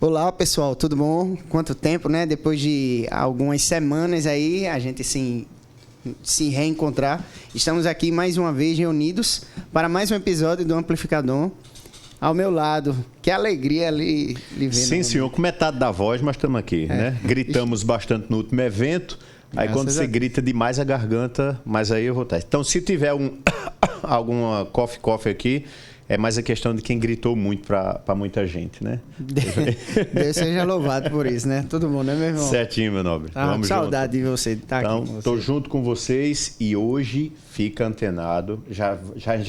Olá, pessoal, tudo bom? Quanto tempo, né? Depois de algumas semanas aí, a gente se reencontrar. Estamos aqui mais uma vez reunidos para mais um episódio do Amplificador. Ao meu lado, que alegria ali lhe ver. Sim, senhor, com metade da voz, mas estamos aqui, né? Gritamos bastante no último evento, aí quando você grita demais a garganta, mas aí eu vou estar. Então, se tiver alguma coffee aqui, é mais a questão de quem gritou muito para muita gente, né? Deus seja louvado por isso, né? Todo mundo, né, meu irmão? Certinho, meu nobre. Vamos saudade junto de você, de estar então, aqui com você. Estou junto com vocês e hoje fica antenado. Já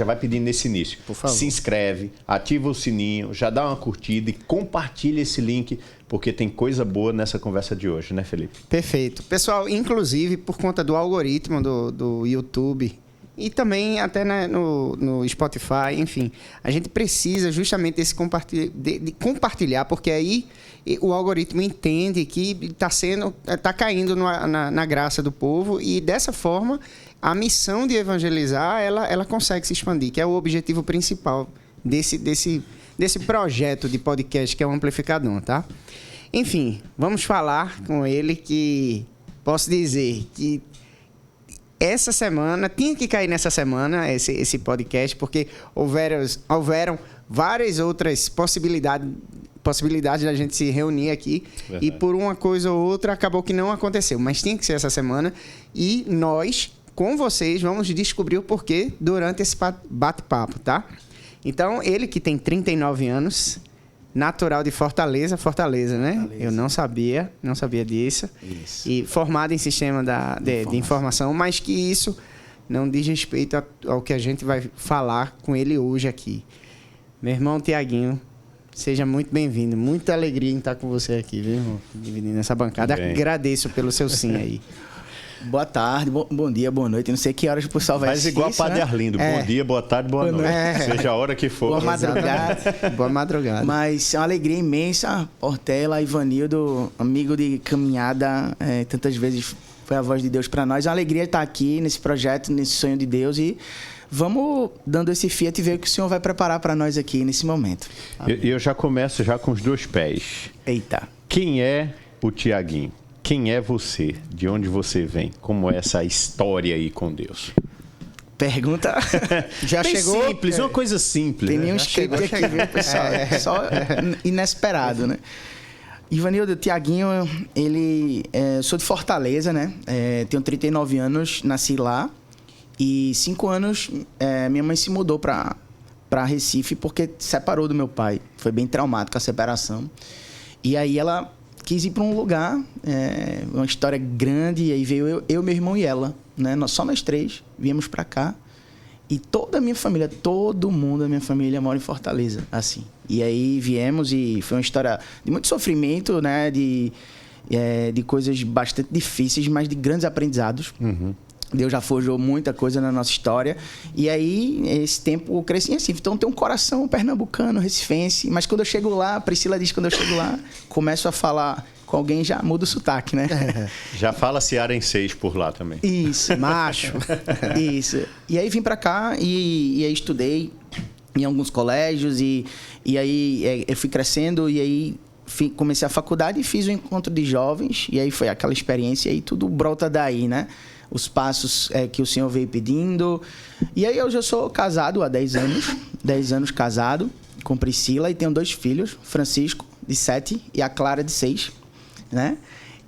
vai pedindo nesse início. Por favor. Se inscreve, ativa o sininho, já dá uma curtida e compartilha esse link, porque tem coisa boa nessa conversa de hoje, né, Felipe? Perfeito. Pessoal, inclusive, por conta do algoritmo do YouTube... E também até no Spotify, enfim. A gente precisa justamente de compartilhar, porque aí o algoritmo entende que está caindo na graça do povo e dessa forma a missão de evangelizar ela consegue se expandir, que é o objetivo principal desse projeto de podcast que é o Amplificador, tá? Enfim, vamos falar com ele que posso dizer que essa semana, tinha que cair nessa semana esse podcast, porque houveram várias outras possibilidades da gente se reunir aqui. Verdade. E por uma coisa ou outra acabou que não aconteceu, mas tinha que ser essa semana. E nós, com vocês, vamos descobrir o porquê durante esse bate-papo, tá? Então, ele que tem 39 anos... natural de Fortaleza, né? Fortaleza. Eu não sabia disso. Isso. E formado em sistema de informação, mas que isso não diz respeito ao que a gente vai falar com ele hoje aqui. Meu irmão Tiaguinho, seja muito bem-vindo. Muita alegria em estar com você aqui, viu, irmão? Dividindo essa bancada. Agradeço pelo seu sim aí. Boa tarde, bom dia, boa noite. Não sei que horas o pessoal vai assistir. Faz igual a Padre Arlindo. Bom dia, boa tarde, boa noite. Seja a hora que for. Boa madrugada. Boa madrugada. Mas é uma alegria imensa. Portela, Ivanildo, amigo de caminhada, tantas vezes foi a voz de Deus para nós. É uma alegria estar aqui nesse projeto, nesse sonho de Deus e vamos dando esse fiat e ver o que o Senhor vai preparar para nós aqui nesse momento. Eu já começo com os dois pés. Eita. Quem é o Tiaguinho? Quem é você? De onde você vem? Como é essa história aí com Deus? Pergunta já bem chegou. Simples, uma coisa simples. Tem nenhum script aqui, viu, pessoal? Só inesperado, né? Ivanildo, Tiaguinho, sou de Fortaleza, né? Tenho 39 anos, nasci lá. E 5 anos, minha mãe se mudou para Recife porque separou do meu pai. Foi bem traumático a separação. E aí ela quis ir para um lugar, uma história grande, e aí veio eu, meu irmão e ela, né? Só nós três viemos para cá. E toda a minha família, todo mundo da minha família mora em Fortaleza, assim. E aí viemos e foi uma história de muito sofrimento, né? De coisas bastante difíceis, mas de grandes aprendizados. Uhum. Deus já forjou muita coisa na nossa história. E aí, esse tempo, eu cresci assim. Então, tem um coração pernambucano, recifense. Mas quando eu chego lá, a Priscila diz que quando eu chego lá, começo a falar com alguém, já muda o sotaque, né? Já fala cearenseis por lá também. Isso. Macho. Isso. E aí, vim pra cá e aí estudei em alguns colégios. E aí, eu fui crescendo e aí... comecei a faculdade e fiz um encontro de jovens. E aí, foi aquela experiência e aí tudo brota daí, né? Os passos que o Senhor veio pedindo. E aí eu já sou casado há 10 anos. 10 anos casado com Priscila e tenho 2 filhos. Francisco, de 7, e a Clara, de 6. Né?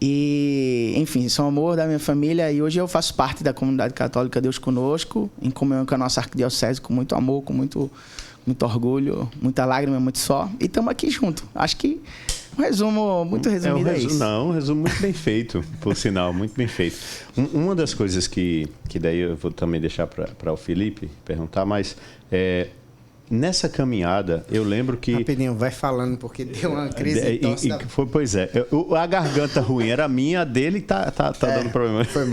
E, enfim, são amor da minha família. E hoje eu faço parte da comunidade católica Deus Conosco, em comunhão com a nossa arquidiocese, com muito amor, com muito orgulho, muita lágrima, muito só. E estamos aqui junto. Acho que um resumo muito resumido é isso. Não, um resumo muito bem feito, por sinal, muito bem feito. Uma das coisas que daí eu vou também deixar para o Felipe perguntar, mas nessa caminhada, eu lembro que... Rapidinho, vai falando, porque deu uma crise. Pois é, a garganta ruim era minha, a dele tá dando problema. Foi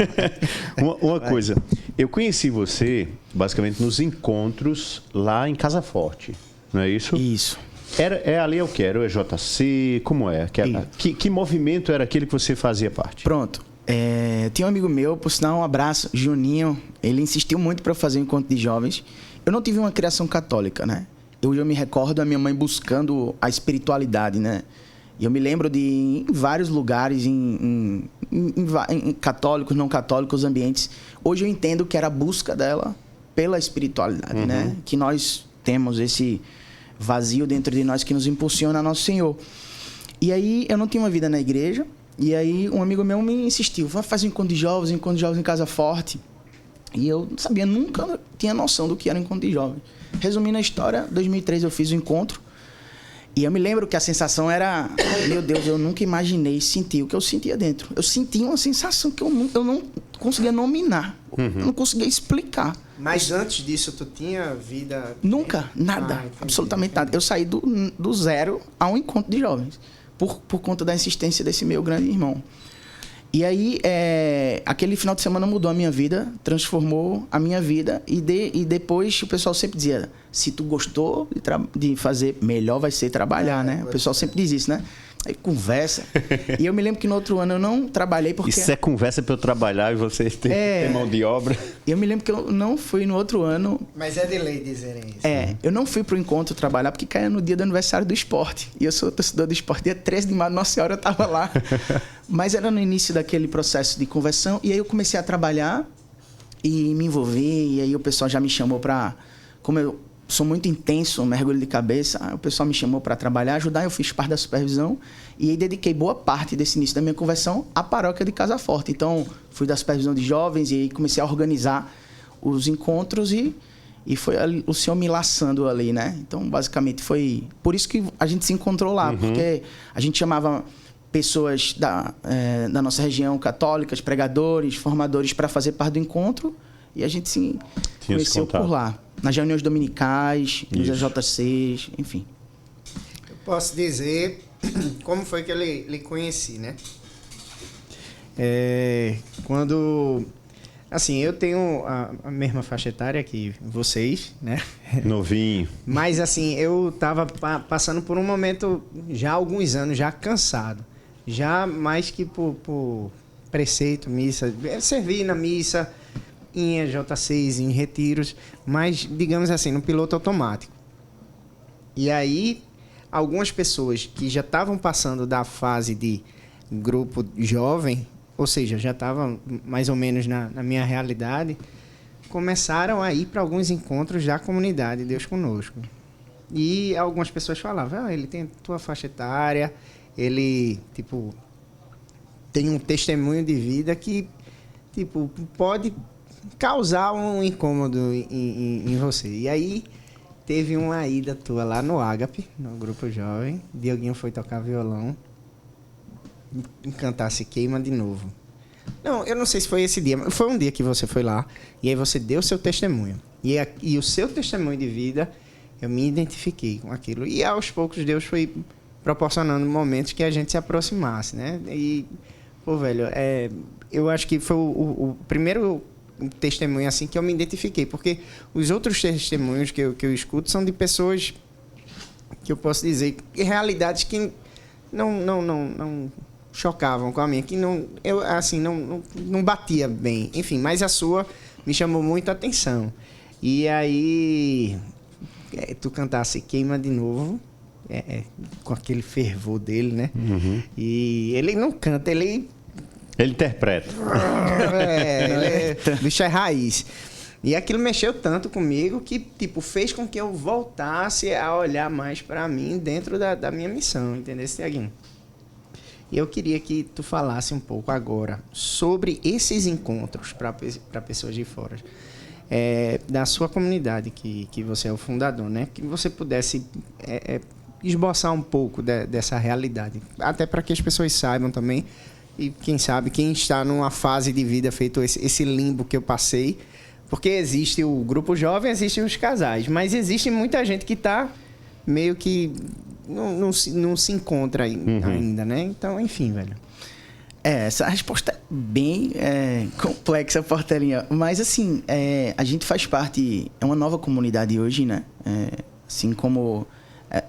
uma coisa, eu conheci você, basicamente, nos encontros lá em Casa Forte, não é isso? Isso. Ali eu quero, é JC, como é? Que movimento era aquele que você fazia parte? Pronto. Tinha um amigo meu, por sinal, um abraço, Juninho, ele insistiu muito para eu fazer um encontro de jovens. Eu não tive uma criação católica, né? Eu me recordo a minha mãe buscando a espiritualidade, né? E eu me lembro de ir em vários lugares, em católicos, não católicos, ambientes. Hoje eu entendo que era a busca dela pela espiritualidade, né? Que nós temos esse vazio dentro de nós que nos impulsiona a Nosso Senhor. E aí eu não tinha uma vida na igreja. E aí um amigo meu me insistiu. Vai fazer um encontro de jovens em Casa Forte. E eu não sabia, nunca tinha noção do que era encontro de jovens. Resumindo a história, em 2003 eu fiz o encontro. E eu me lembro que a sensação era... Meu Deus, eu nunca imaginei sentir o que eu sentia dentro. Eu sentia uma sensação que eu não conseguia nominar. Eu não conseguia explicar. Mas antes disso, tu tinha vida... Nunca, nada. Absolutamente nada. Eu saí do zero a um encontro de jovens. Por conta da insistência desse meu grande irmão. E aí, aquele final de semana mudou a minha vida, transformou a minha vida. E depois o pessoal sempre dizia, se tu gostou de fazer, melhor vai ser trabalhar, né? O pessoal sempre diz isso, né? Aí conversa. E eu me lembro que no outro ano eu não trabalhei porque... Isso é conversa para eu trabalhar e vocês têm mão de obra. Eu me lembro que eu não fui no outro ano... Mas é de lei dizerem isso. Eu não fui pro encontro trabalhar porque caía no dia do aniversário do esporte. E eu sou torcedor do esporte. Dia 13 de maio, Nossa Senhora, eu tava lá. Mas era no início daquele processo de conversão. E aí eu comecei a trabalhar e me envolver. E aí o pessoal já me chamou para... Como eu sou muito intenso, mergulho de cabeça, o pessoal me chamou para trabalhar, ajudar. Eu fiz parte da supervisão. E aí dediquei boa parte desse início da minha conversão à paróquia de Casa Forte. Então, fui da supervisão de jovens e aí comecei a organizar os encontros e foi ali, o Senhor me laçando ali, né? Então, basicamente, foi por isso que a gente se encontrou lá, porque a gente chamava pessoas da nossa região, católicas, pregadores, formadores, para fazer parte do encontro e a gente se conheceu por lá. Nas reuniões dominicais, nos AJCs, enfim. Eu posso dizer como foi que eu lhe conheci, né? Quando... Assim, eu tenho a mesma faixa etária que vocês, né? Novinho. Mas, assim, eu tava passando por um momento, já há alguns anos, já cansado. Já mais que por preceito, missa. Servi na missa, em AJ6, em retiros, mas, digamos assim, no piloto automático. E aí, algumas pessoas que já estavam passando da fase de grupo jovem, ou seja, já estavam mais ou menos na minha realidade, começaram a ir para alguns encontros da comunidade Deus Conosco. E algumas pessoas falavam, ele tem tua faixa etária, ele, tipo, tem um testemunho de vida que, tipo, pode causar um incômodo em você. E aí, teve uma ida tua lá no Ágape, no grupo jovem, Dioguinho foi tocar violão, cantasse Queima de Novo. Não, eu não sei se foi esse dia, mas foi um dia que você foi lá e aí você deu seu testemunho. E o seu testemunho de vida, eu me identifiquei com aquilo. E aos poucos Deus foi proporcionando momentos que a gente se aproximasse, né? E, pô, velho, eu acho que foi o primeiro testemunho assim que eu me identifiquei, porque os outros testemunhos que eu escuto são de pessoas que eu posso dizer, realidades que não chocavam com a minha, que não batia bem. Enfim, mas a sua me chamou muita atenção. E aí, tu cantasse Queima de Novo, com aquele fervor dele, né? E ele não canta, ele interpreta. Bicho é raiz. E aquilo mexeu tanto comigo que, tipo, fez com que eu voltasse a olhar mais para mim dentro da minha missão, entendeu, Tiaguinho? E eu queria que tu falasse um pouco agora sobre esses encontros para pessoas de fora, da sua comunidade, que você é o fundador, né? Que você pudesse esboçar um pouco dessa realidade, até para que as pessoas saibam também, e quem sabe, quem está numa fase de vida feito esse limbo que eu passei, porque existe o grupo jovem, existem os casais, mas existe muita gente que está meio que não se encontra ainda, né? Então, enfim, velho. Essa resposta é bem complexa, Portelinha. Mas, assim, a gente faz parte... É uma nova comunidade hoje, né? Assim como...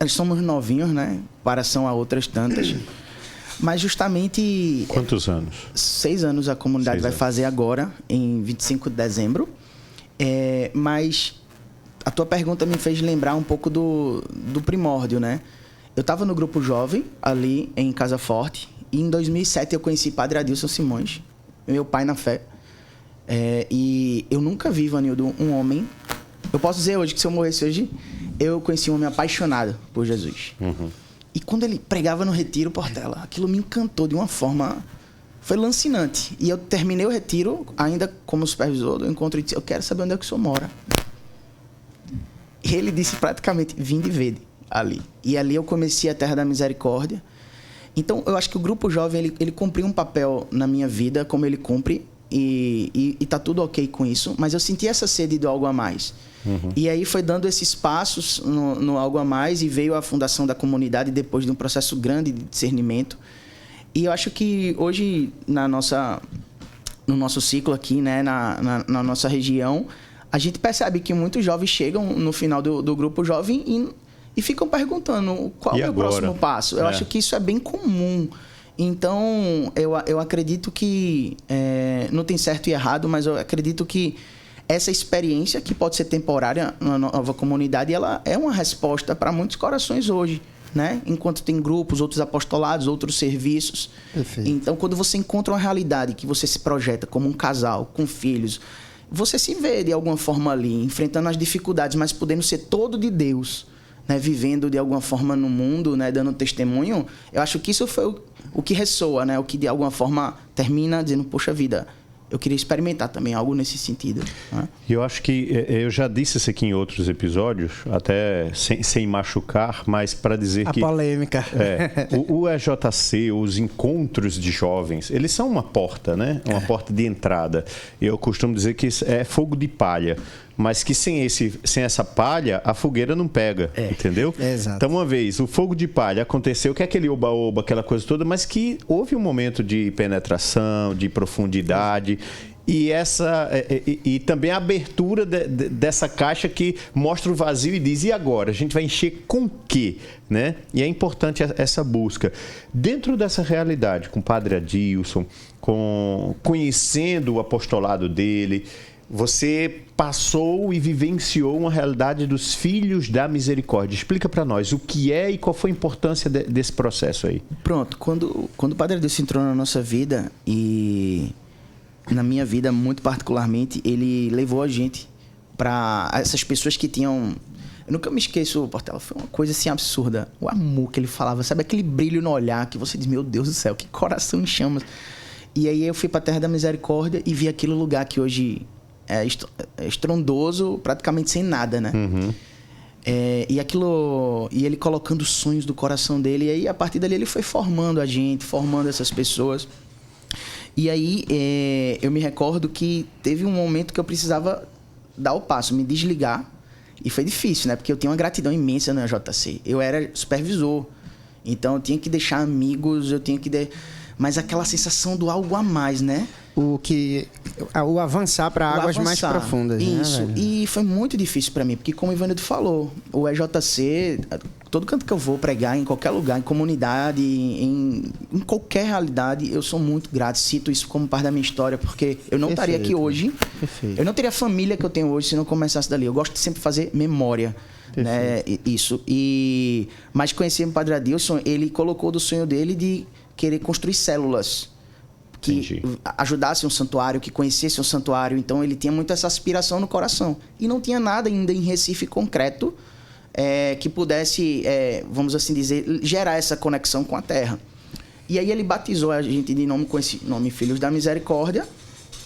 somos novinhos, né? Em comparação a outras tantas. Mas, justamente... Quantos anos? 6 anos a comunidade vai fazer agora, em 25 de dezembro. Mas a tua pergunta me fez lembrar um pouco do primórdio, né? eu estava no grupo jovem, ali em Casa Forte, e em 2007 eu conheci Padre Adilson Simões, meu pai na fé. E eu nunca vi, Ivanildo, um homem... Eu posso dizer hoje que se eu morresse hoje, eu conheci um homem apaixonado por Jesus. E quando ele pregava no retiro, Portela, aquilo me encantou de uma forma... Foi lancinante. E eu terminei o retiro, ainda como supervisor do encontro, e disse, eu quero saber onde é que o senhor mora. E ele disse praticamente, vinde e vede ali. E ali eu comecei a Terra da Misericórdia. Então, eu acho que o Grupo Jovem, ele cumpriu um papel na minha vida, como ele cumpre, e tá tudo ok com isso. Mas eu senti essa sede do algo a mais. E aí foi dando esses passos no algo a mais, e veio a fundação da comunidade depois de um processo grande de discernimento. E eu acho que hoje, no nosso ciclo aqui, né, na nossa região, a gente percebe que muitos jovens chegam no final do Grupo Jovem e ficam perguntando qual é o próximo passo. Eu acho que isso é bem comum. Então, eu acredito que não tem certo e errado, mas eu acredito que essa experiência, que pode ser temporária na nova comunidade, ela é uma resposta para muitos corações hoje, né? Enquanto tem grupos, outros apostolados, outros serviços. Perfeito. Então, quando você encontra uma realidade que você se projeta como um casal, com filhos, você se vê de alguma forma ali, enfrentando as dificuldades, mas podendo ser todo de Deus, né? Vivendo de alguma forma no mundo, né? Dando testemunho. Eu acho que isso foi o que ressoa, né? O que de alguma forma termina dizendo, poxa vida, eu queria experimentar também algo nesse sentido. Né? E eu acho que, eu já disse isso aqui em outros episódios, até sem machucar, mas para dizer a que... polêmica. O EJC, os encontros de jovens, eles são uma porta, né? Uma porta de entrada. Eu costumo dizer que é fogo de palha, mas que sem essa palha, a fogueira não pega, entendeu? Exato. Então, uma vez, o fogo de palha aconteceu, que é aquele oba-oba, aquela coisa toda, mas que houve um momento de penetração, de profundidade, e também a abertura dessa caixa que mostra o vazio e diz, e agora? A gente vai encher com o quê? Né? E é importante essa busca. Dentro dessa realidade, com o Padre Adilson, conhecendo o apostolado dele, você passou e vivenciou uma realidade dos Filhos da Misericórdia. Explica para nós o que é e qual foi a importância desse processo aí. Pronto, quando o Padre Adilson entrou na nossa vida, e na minha vida muito particularmente, ele levou a gente para essas pessoas que tinham... Eu nunca me esqueço, Portela, foi uma coisa assim absurda. O amor que ele falava, sabe? Aquele brilho no olhar que você diz, meu Deus do céu, que coração em chamas. E aí eu fui para a Terra da Misericórdia e vi aquele lugar que hoje... é estrondoso, praticamente sem nada, né? E ele colocando os sonhos do coração dele, e aí a partir dali ele foi formando a gente, formando essas pessoas. E aí eu me recordo que teve um momento que eu precisava dar o passo, me desligar, e foi difícil, né? Porque eu tinha uma gratidão imensa na JC. Eu era supervisor, então eu tinha que deixar amigos, mas aquela sensação do algo a mais, né? O avançar para águas mais profundas. Isso. Né, e foi muito difícil para mim, porque como o Ivanildo falou, o EJC, todo canto que eu vou pregar, em qualquer lugar, em comunidade, em qualquer realidade, eu sou muito grato. Cito isso como parte da minha história, porque eu não estaria aqui hoje. Perfeito. Eu não teria a família que eu tenho hoje se não começasse dali. Eu gosto de sempre fazer memória. Né? Isso. Mas conheci o Padre Adilson, ele colocou do sonho dele de querer construir células que ajudasse um santuário, que conhecesse um santuário. Então, ele tinha muito essa aspiração no coração. E não tinha nada ainda em Recife concreto que pudesse, vamos assim dizer, gerar essa conexão com a terra. E aí ele batizou a gente de nome com esse nome Filhos da Misericórdia.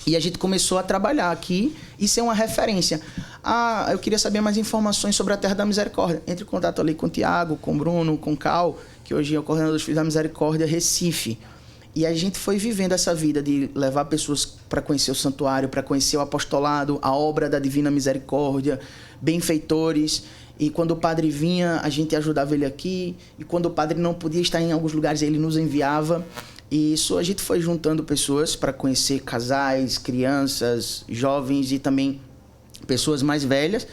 E a gente começou a trabalhar aqui e ser uma referência. Eu queria saber mais informações sobre a Terra da Misericórdia. Entre em contato ali com o Tiago, com o Bruno, com o Cal, que hoje é o coordenador dos Filhos da Misericórdia, Recife. E a gente foi vivendo essa vida de levar pessoas para conhecer o santuário, para conhecer o apostolado, a obra da Divina Misericórdia, benfeitores. E quando o padre vinha, a gente ajudava ele aqui. E quando o padre não podia estar em alguns lugares, ele nos enviava. E isso a gente foi juntando pessoas para conhecer casais, crianças, jovens e também pessoas mais velhas.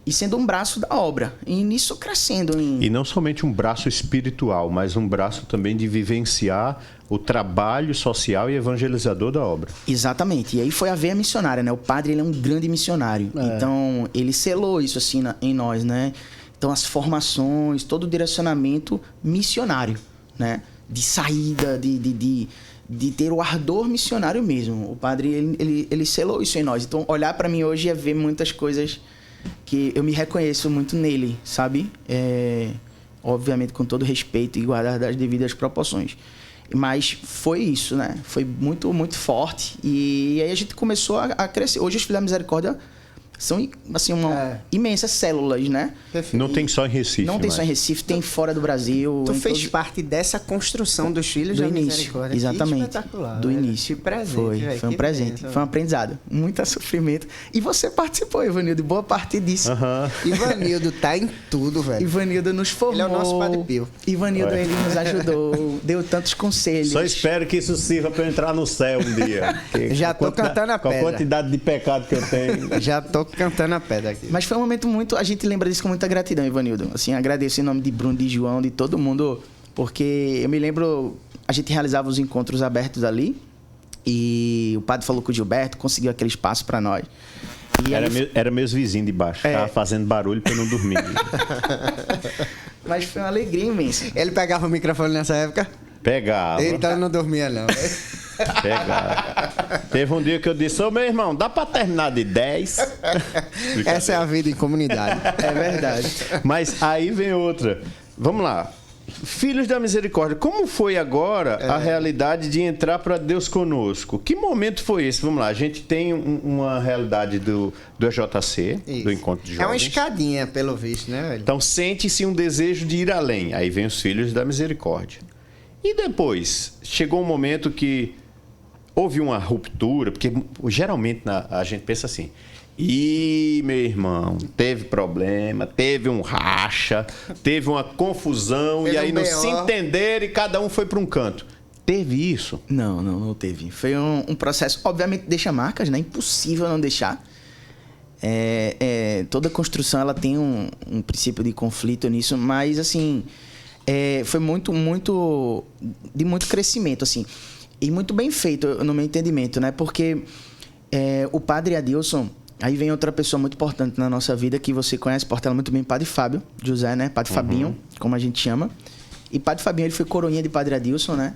E sendo um braço da obra. E nisso crescendo. E não somente um braço espiritual, mas um braço também de vivenciar o trabalho social e evangelizador da obra. Exatamente. E aí foi a veia missionária, né? O padre, ele é um grande missionário. Então, ele selou isso assim em nós, né? Então, as formações, todo o direcionamento missionário, né? De saída, de ter o ardor missionário mesmo. O padre, ele selou isso em nós. Então, olhar para mim hoje é ver muitas coisas que eu me reconheço muito nele, sabe? Obviamente, com todo respeito e guardar as devidas proporções. Mas foi isso, né? Foi muito, muito forte. E aí a gente começou a crescer. Hoje, os Filhos da Misericórdia são, assim, imensas células, né? Perfeito. Não tem só em Recife. Não tem só em Recife, tem fora do Brasil. Tu fez parte dessa construção dos Filhos da Misericórdia. Exatamente. Que espetacular. Do início. Que presente. Foi um presente. Foi um aprendizado. Muito sofrimento. E você participou, Ivanildo, boa parte disso. Ivanildo tá em tudo, velho. Ivanildo nos formou. Ele é o nosso Padre Pio. Ivanildo, ele nos ajudou, deu tantos conselhos. Só espero que isso sirva para eu entrar no céu um dia. Já tô cantando a pedra. Com a quantidade de pecado que eu tenho. Já tô cantando a pedra aqui. Mas foi um momento muito... A gente lembra disso com muita gratidão, Ivanildo. Assim, agradeço em nome de Bruno, de João, de todo mundo, porque eu me lembro... A gente realizava os encontros abertos ali e o padre falou com o Gilberto, conseguiu aquele espaço para nós. Era meus vizinhos de baixo, ficava fazendo barulho para eu não dormir. Mas foi uma alegria imensa. Ele pegava o microfone nessa época? Pegava. Então não dormia, não. Pegava. Teve um dia que eu disse: ô meu irmão, dá pra terminar de 10? Essa é a vida em comunidade. É verdade. Mas aí vem outra. Vamos lá. Filhos da Misericórdia, como foi agora a realidade de entrar para Deus Conosco? Que momento foi esse? Vamos lá, a gente tem uma realidade do EJC, do Encontro de Jovens. É uma escadinha, pelo visto, né, velho? Então sente-se um desejo de ir além. Aí vem os Filhos da Misericórdia. E depois, chegou um momento que houve uma ruptura, porque geralmente a gente pensa assim: ih, meu irmão, teve problema, teve um racha, teve uma confusão, e aí não se entenderam e cada um foi para um canto. Teve isso? Não teve. Foi um processo, obviamente deixa marcas, né? Impossível não deixar. Toda construção ela tem um princípio de conflito nisso, mas assim, foi de muito crescimento, assim, e muito bem feito no meu entendimento, né? Porque o padre Adilson, aí vem outra pessoa muito importante na nossa vida, que você conhece, Portela, muito bem, Padre Fábio José, né? Padre Fabinho, como a gente chama. E Padre Fabinho, ele foi coroinha de Padre Adilson, né?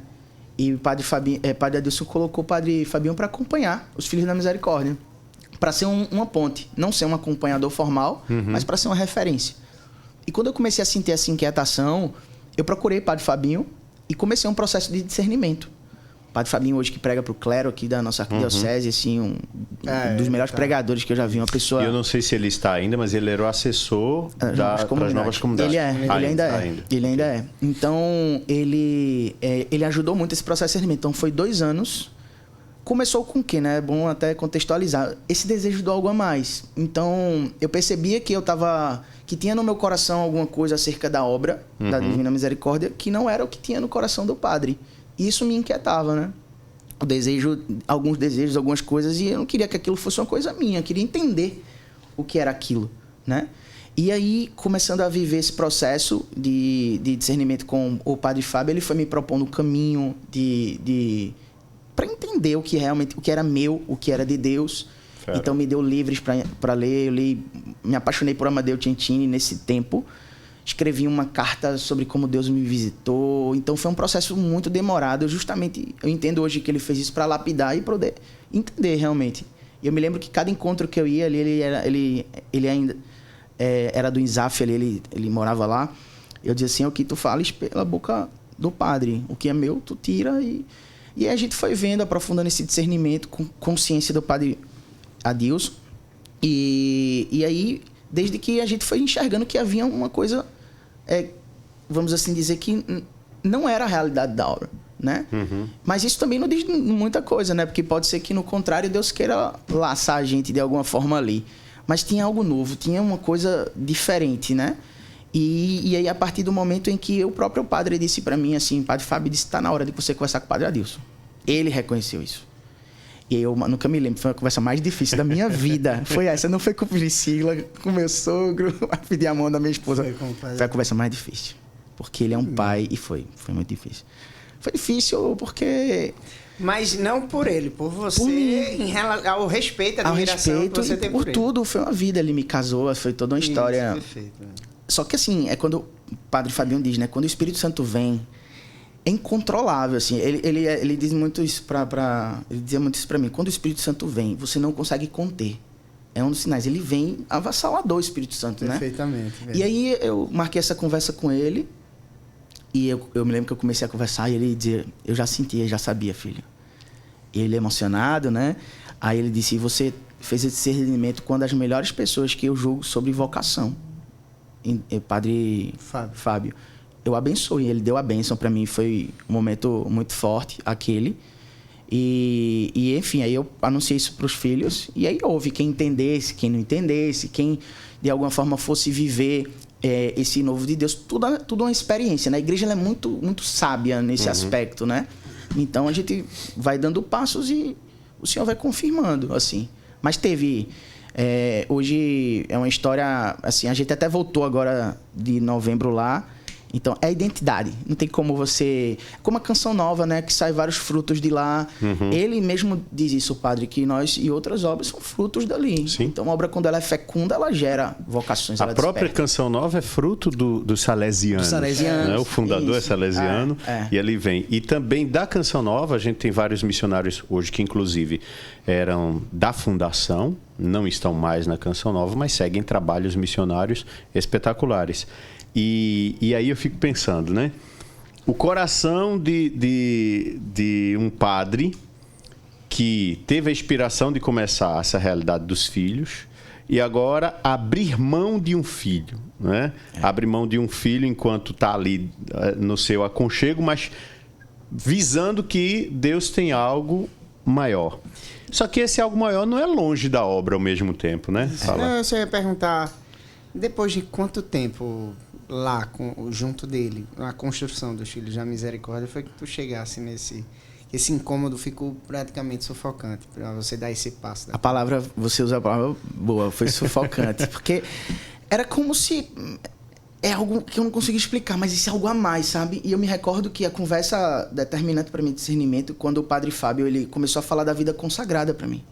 E Padre Adilson colocou o Padre Fabinho para acompanhar os Filhos da Misericórdia, para ser uma ponte, não ser um acompanhador formal, mas para ser uma referência. E quando eu comecei a sentir essa inquietação, eu procurei Padre Fabinho e comecei um processo de discernimento. Padre Fabinho hoje que prega para o clero aqui da nossa arquidiocese, assim, um dos melhores pregadores que eu já vi, uma pessoa... Eu não sei se ele está ainda, mas ele era o assessor das novas comunidades. Ele ainda é. Então, ele ajudou muito esse processo de discernimento. Então, foi 2 anos. Começou com o quê, né? É bom até contextualizar. Esse desejo do algo a mais. Então, eu percebia que tinha no meu coração alguma coisa acerca da obra da Divina Misericórdia que não era o que tinha no coração do padre. E isso me inquietava, né? Alguns desejos, algumas coisas, e eu não queria que aquilo fosse uma coisa minha, eu queria entender o que era aquilo, né? E aí, começando a viver esse processo de discernimento com o Padre Fábio, ele foi me propondo um caminho para entender o que era meu, o que era de Deus. Certo. Então, me deu livros para ler, me apaixonei por Amadeu Centini nesse tempo. Escrevi uma carta sobre como Deus me visitou. Então, foi um processo muito demorado. Eu entendo hoje que ele fez isso para lapidar e poder entender realmente. E eu me lembro que cada encontro que eu ia ali, ele ainda era do INSAF, ele morava lá. Eu dizia assim: o que tu falas pela boca do padre. O que é meu, tu tira. E a gente foi vendo, aprofundando esse discernimento com consciência do padre Adilson. E aí, desde que a gente foi enxergando que havia uma coisa... vamos assim dizer que não era a realidade da obra, né? Mas isso também não diz muita coisa, né? Porque pode ser que, no contrário, Deus queira laçar a gente de alguma forma ali. Mas tinha algo novo, tinha uma coisa diferente, né? E aí, a partir do momento em que o próprio padre disse para mim, assim, Padre Fábio disse: está na hora de você conversar com o Padre Adilson. Ele reconheceu isso. E eu nunca me lembro, foi a conversa mais difícil da minha vida. Foi essa, não foi com Priscila, com meu sogro, a pedir a mão da minha esposa. Foi a conversa mais difícil. Porque ele é um pai e foi muito difícil. Foi difícil porque... Mas não por ele, por você, em relação ao respeito, a admiração que você tem por ele. Tudo, foi uma vida, ele me casou, foi toda uma história. Perfeito. Só que assim, é quando o Padre Fabinho diz, né? Quando o Espírito Santo vem, é incontrolável, assim. Ele diz muito isso ele dizia muito isso para mim. Quando o Espírito Santo vem, você não consegue conter. É um dos sinais. Ele vem avassalador, o Espírito Santo, né? Perfeitamente. E aí eu marquei essa conversa com ele. E eu me lembro que eu comecei a conversar e ele dizia, eu já sentia, já sabia, filho. E ele emocionado, né? Aí ele disse, você fez esse discernimento com uma das melhores pessoas que eu julgo sobre vocação. Padre Fábio. Eu abençoei, ele deu a bênção para mim, foi um momento muito forte, aquele. E enfim, aí eu anunciei isso para os filhos, e aí houve quem entendesse, quem não entendesse, quem de alguma forma fosse viver esse novo de Deus, tudo uma experiência, né? A igreja ela é muito, muito sábia nesse aspecto, né? Então a gente vai dando passos e o Senhor vai confirmando, assim. Mas teve... hoje é uma história, assim, a gente até voltou agora de novembro lá. Então, é a identidade. Não tem como você... Como a Canção Nova, né? Que sai vários frutos de lá. Ele mesmo diz isso, Padre, que nós e outras obras são frutos dali. Sim. Então, a obra, quando ela é fecunda, ela gera vocações. A própria Canção Nova é fruto dos salesianos. Dos salesianos. Né? O fundador é salesiano. E ele vem. E também da Canção Nova, a gente tem vários missionários hoje que, inclusive, eram da fundação, não estão mais na Canção Nova, mas seguem trabalhos missionários espetaculares. E aí eu fico pensando, né? O coração de um padre que teve a inspiração de começar essa realidade dos filhos e agora abrir mão de um filho, né? Abrir mão de um filho enquanto está ali no seu aconchego, mas visando que Deus tem algo maior. Só que esse algo maior não é longe da obra ao mesmo tempo, né? Não, eu só ia perguntar, depois de quanto tempo... lá, junto dele, na construção dos Filhos da Misericórdia, foi que tu chegasse nesse... Esse incômodo ficou praticamente sufocante para você dar esse passo. A palavra, você usa a palavra boa, foi sufocante. Porque era como se... É algo que eu não consigo explicar, mas isso é algo a mais, sabe? E eu me recordo que a conversa determinante para mim de discernimento, quando o Padre Fábio ele começou a falar da vida consagrada para mim.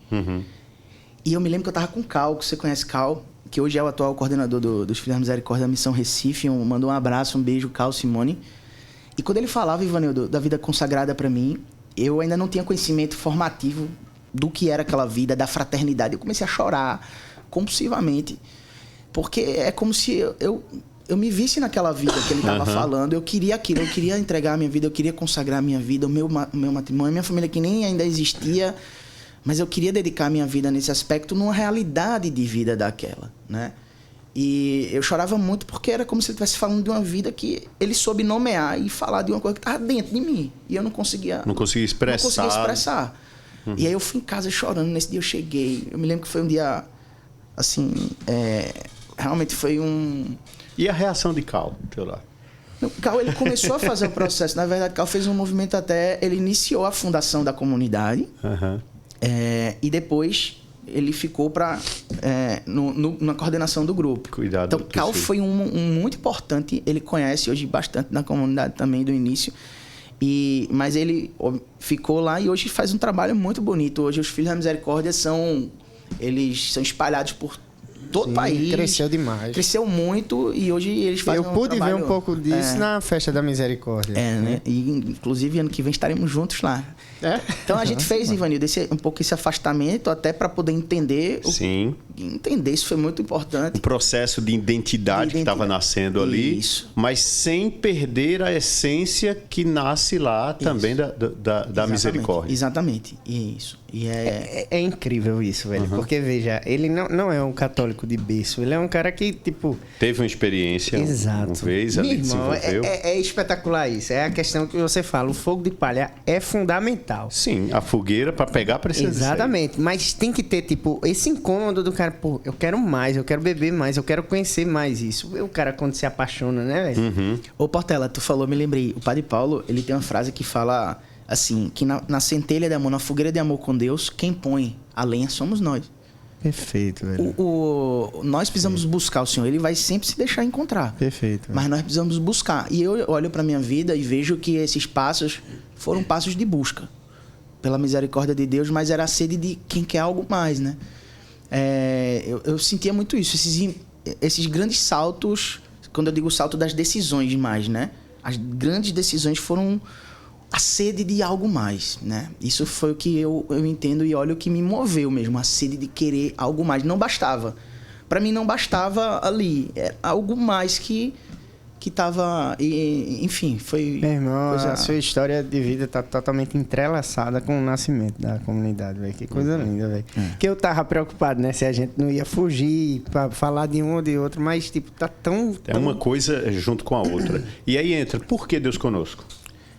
E eu me lembro que eu tava com o Cal, que você conhece Cal, que hoje é o atual coordenador dos Filhos da Misericórdia da Missão Recife. Mandou um abraço, um beijo, Cal Simone. E quando ele falava, Ivanildo, da vida consagrada para mim, eu ainda não tinha conhecimento formativo do que era aquela vida, da fraternidade. Eu comecei a chorar compulsivamente, porque é como se eu me visse naquela vida que ele estava falando. Eu queria aquilo, eu queria entregar a minha vida, eu queria consagrar a minha vida, o meu matrimônio, a minha família que nem ainda existia, mas eu queria dedicar a minha vida nesse aspecto, numa realidade de vida daquela, né? E eu chorava muito porque era como se ele estivesse falando de uma vida que ele soube nomear e falar de uma coisa que estava dentro de mim. E eu não conseguia... Não conseguia expressar. E aí eu fui em casa chorando. Nesse dia eu cheguei. Eu me lembro que foi um dia, assim... realmente foi um... E a reação de Cal, teu lado? O Cal, ele começou a fazer o processo. Na verdade, o Cal fez um movimento até... Ele iniciou a fundação da comunidade. E depois... ele ficou na coordenação do grupo. Cuidado. Então, Cal foi um muito importante. Ele conhece hoje bastante da comunidade também do início. Mas ele ficou lá e hoje faz um trabalho muito bonito. Hoje os Filhos da Misericórdia eles são espalhados por todo o país. Cresceu demais. Cresceu muito e hoje eles fazem Eu pude ver um pouco disso na Festa da Misericórdia. Né? E, inclusive, ano que vem estaremos juntos lá. Então, a gente fez, Ivanildo, um pouco esse afastamento até para poder entender. Entender, isso foi muito importante. O processo de identidade que estava nascendo ali, mas sem perder a essência que nasce lá também da misericórdia. Exatamente, isso. E é incrível isso, velho. Porque, veja, ele não é um católico de berço. Ele é um cara que, tipo... teve uma experiência uma vez, ali desenvolveu. É espetacular isso. É a questão que você fala. O fogo de palha é fundamental. Sim, a fogueira para pegar precisa Exatamente. Mas tem que ter, tipo, esse incômodo do cara. Pô, eu quero mais, eu quero beber mais, eu quero conhecer mais isso. O cara, quando se apaixona, né, velho? Ô, Portela, tu falou, me lembrei. O Padre Paulo, ele tem uma frase que fala... assim, que na centelha de amor, na fogueira de amor com Deus, quem põe a lenha somos nós. Perfeito, velho. Nós precisamos buscar o Senhor. Ele vai sempre se deixar encontrar. Perfeito. Mas nós precisamos buscar. E eu olho para minha vida e vejo que esses passos foram passos de busca. Pela misericórdia de Deus, mas era a sede de quem quer algo mais, né? Eu sentia muito isso. Esses grandes saltos quando eu digo salto das decisões mais, né? As grandes decisões foram a sede de algo mais, né? Isso foi o que eu entendo e olho que me moveu mesmo, a sede de querer algo mais. Não bastava. Para mim não bastava ali, é algo mais que tava, enfim, foi... Meu irmão, a sua história de vida tá totalmente entrelaçada com o nascimento da comunidade, velho. Que coisa linda, velho. Que eu tava preocupado, né? Se a gente não ia fugir pra falar de um ou de outro, mas, tipo, tá tão... É uma coisa junto com a outra. E aí entra, por que Deus conosco?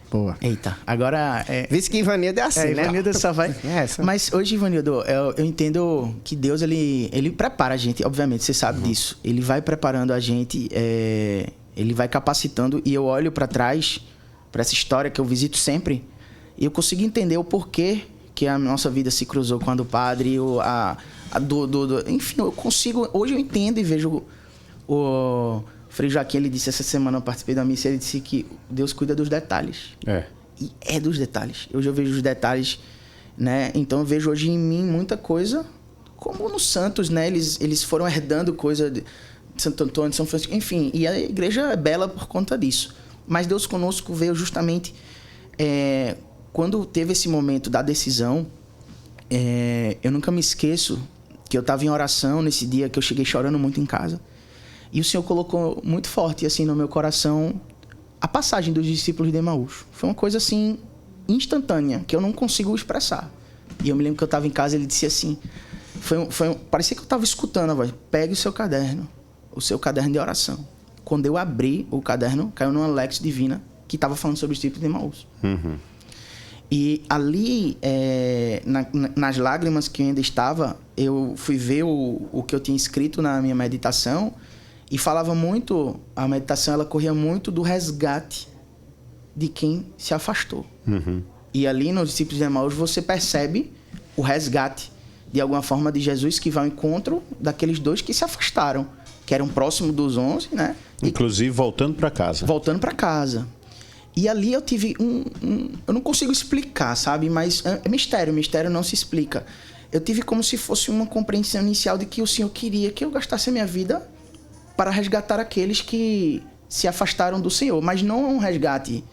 Boa. Eita, agora... Visto que Ivanildo é assim, né? Ivanildo só vai... Mas hoje, Ivanildo, eu entendo que Deus, ele prepara a gente, obviamente, você sabe disso. Ele vai preparando a gente, ele vai capacitando, e eu olho para trás, para essa história que eu visito sempre, e eu consigo entender o porquê que a nossa vida se cruzou com a do padre, enfim, eu consigo... Hoje eu entendo e vejo o Frei Joaquim, ele disse essa semana, eu participei da missa, ele disse que Deus cuida dos detalhes. E é dos detalhes. Hoje eu vejo os detalhes, né? Então eu vejo hoje em mim muita coisa, como nos santos, né? Eles foram herdando coisa de Santo Antônio, de São Francisco, enfim. E a igreja é bela por conta disso. Mas Deus conosco veio justamente quando teve esse momento da decisão. Eu nunca me esqueço que eu estava em oração nesse dia, que eu cheguei chorando muito em casa. E o Senhor colocou muito forte assim no meu coração a passagem dos discípulos de Emaús. Foi uma coisa assim instantânea, que eu não consigo expressar. E eu me lembro que eu estava em casa, ele disse assim, parecia que eu estava escutando a voz: pegue o seu caderno de oração. Quando eu abri o caderno, caiu numa Lex Divina que estava falando sobre os discípulos de Emaús. E ali, nas lágrimas que eu ainda estava, eu fui ver o que eu tinha escrito na minha meditação. E falava muito, a meditação ela corria muito do resgate de quem se afastou. E ali nos discípulos de Emaús você percebe o resgate, de alguma forma, de Jesus, que vai ao encontro daqueles dois que se afastaram, que eram próximos dos 11, né? Inclusive voltando para casa. Voltando para casa. E ali eu tive eu não consigo explicar, sabe? Mas é mistério não se explica. Eu tive como se fosse uma compreensão inicial de que o Senhor queria que eu gastasse a minha vida para resgatar aqueles que se afastaram do Senhor. Mas não é um resgate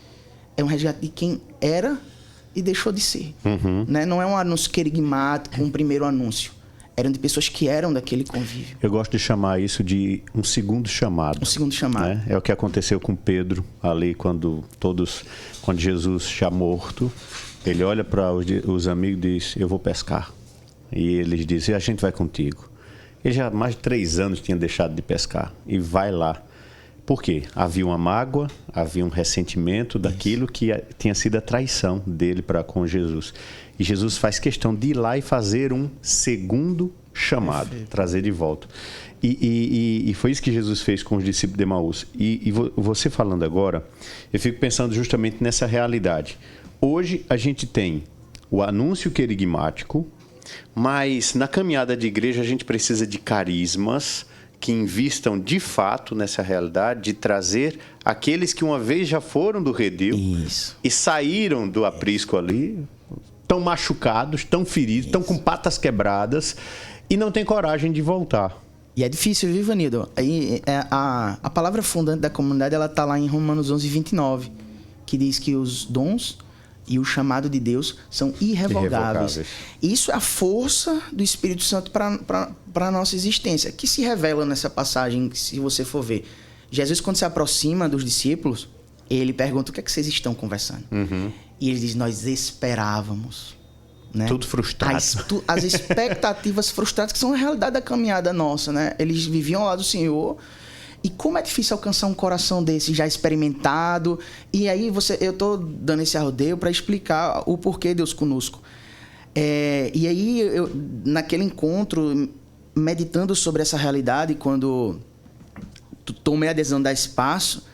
de quem era e deixou de ser. Né? Não é um anúncio querigmático, um primeiro anúncio. Eram de pessoas que eram daquele convívio. Eu gosto de chamar isso de um segundo chamado. Um segundo chamado. Né? É o que aconteceu com Pedro ali, quando Jesus já morto, ele olha para os amigos e diz: eu vou pescar. E eles dizem: a gente vai contigo. Ele já há mais de 3 anos tinha deixado de pescar e vai lá. Por quê? Havia uma mágoa, havia um ressentimento daquilo que tinha sido a traição dele para com Jesus. E Jesus faz questão de ir lá e fazer um segundo chamado, trazer de volta. E foi isso que Jesus fez com os discípulos de Emaús. E você falando agora, eu fico pensando justamente nessa realidade. Hoje a gente tem o anúncio querigmático, mas na caminhada de igreja a gente precisa de carismas que invistam de fato nessa realidade de trazer aqueles que uma vez já foram do redil e saíram do aprisco ali, tão machucados, tão feridos, tão com patas quebradas e não tem coragem de voltar. E é difícil, viu, Ivanildo? A palavra fundante da comunidade, ela está lá em Romanos 11:29, que diz que os dons e o chamado de Deus são irrevogáveis. Isso é a força do Espírito Santo para a nossa existência, que se revela nessa passagem, se você for ver. Jesus, quando se aproxima dos discípulos, ele pergunta: o que é que vocês estão conversando? E ele diz: nós esperávamos. Né? Tudo frustrado. As expectativas frustradas, que são a realidade da caminhada nossa, né? Eles viviam lá do Senhor. E como é difícil alcançar um coração desse já experimentado. E aí eu estou dando esse arrodeio para explicar o porquê Deus conosco. E aí, naquele encontro, meditando sobre essa realidade, quando tomei a decisão de dar espaço,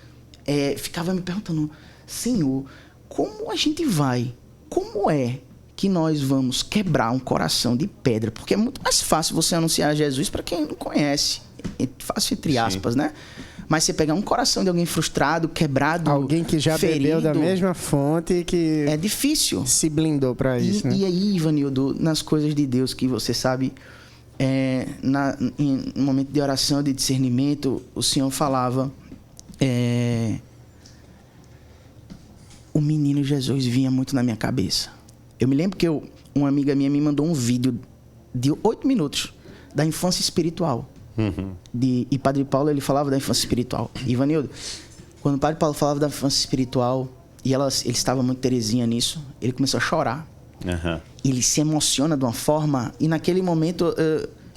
ficava me perguntando: Senhor, como a gente vai? Como é que nós vamos quebrar um coração de pedra? Porque é muito mais fácil você anunciar Jesus para quem não conhece. Fácil entre aspas, né? Mas você pegar um coração de alguém frustrado, quebrado, alguém que já ferido, bebeu da mesma fonte e que é difícil. Se blindou para isso, né? E aí, Ivanildo, nas coisas de Deus que você sabe, em um momento de oração, de discernimento, o Senhor falava Jesus vinha muito na minha cabeça. Eu me lembro que uma amiga minha me mandou um vídeo de 8 minutos da infância espiritual. E Padre Paulo, ele falava da infância espiritual. Ivanildo, quando o Padre Paulo falava da infância espiritual, e ele estava muito Terezinha nisso, ele começou a chorar. Ele se emociona de uma forma, e naquele momento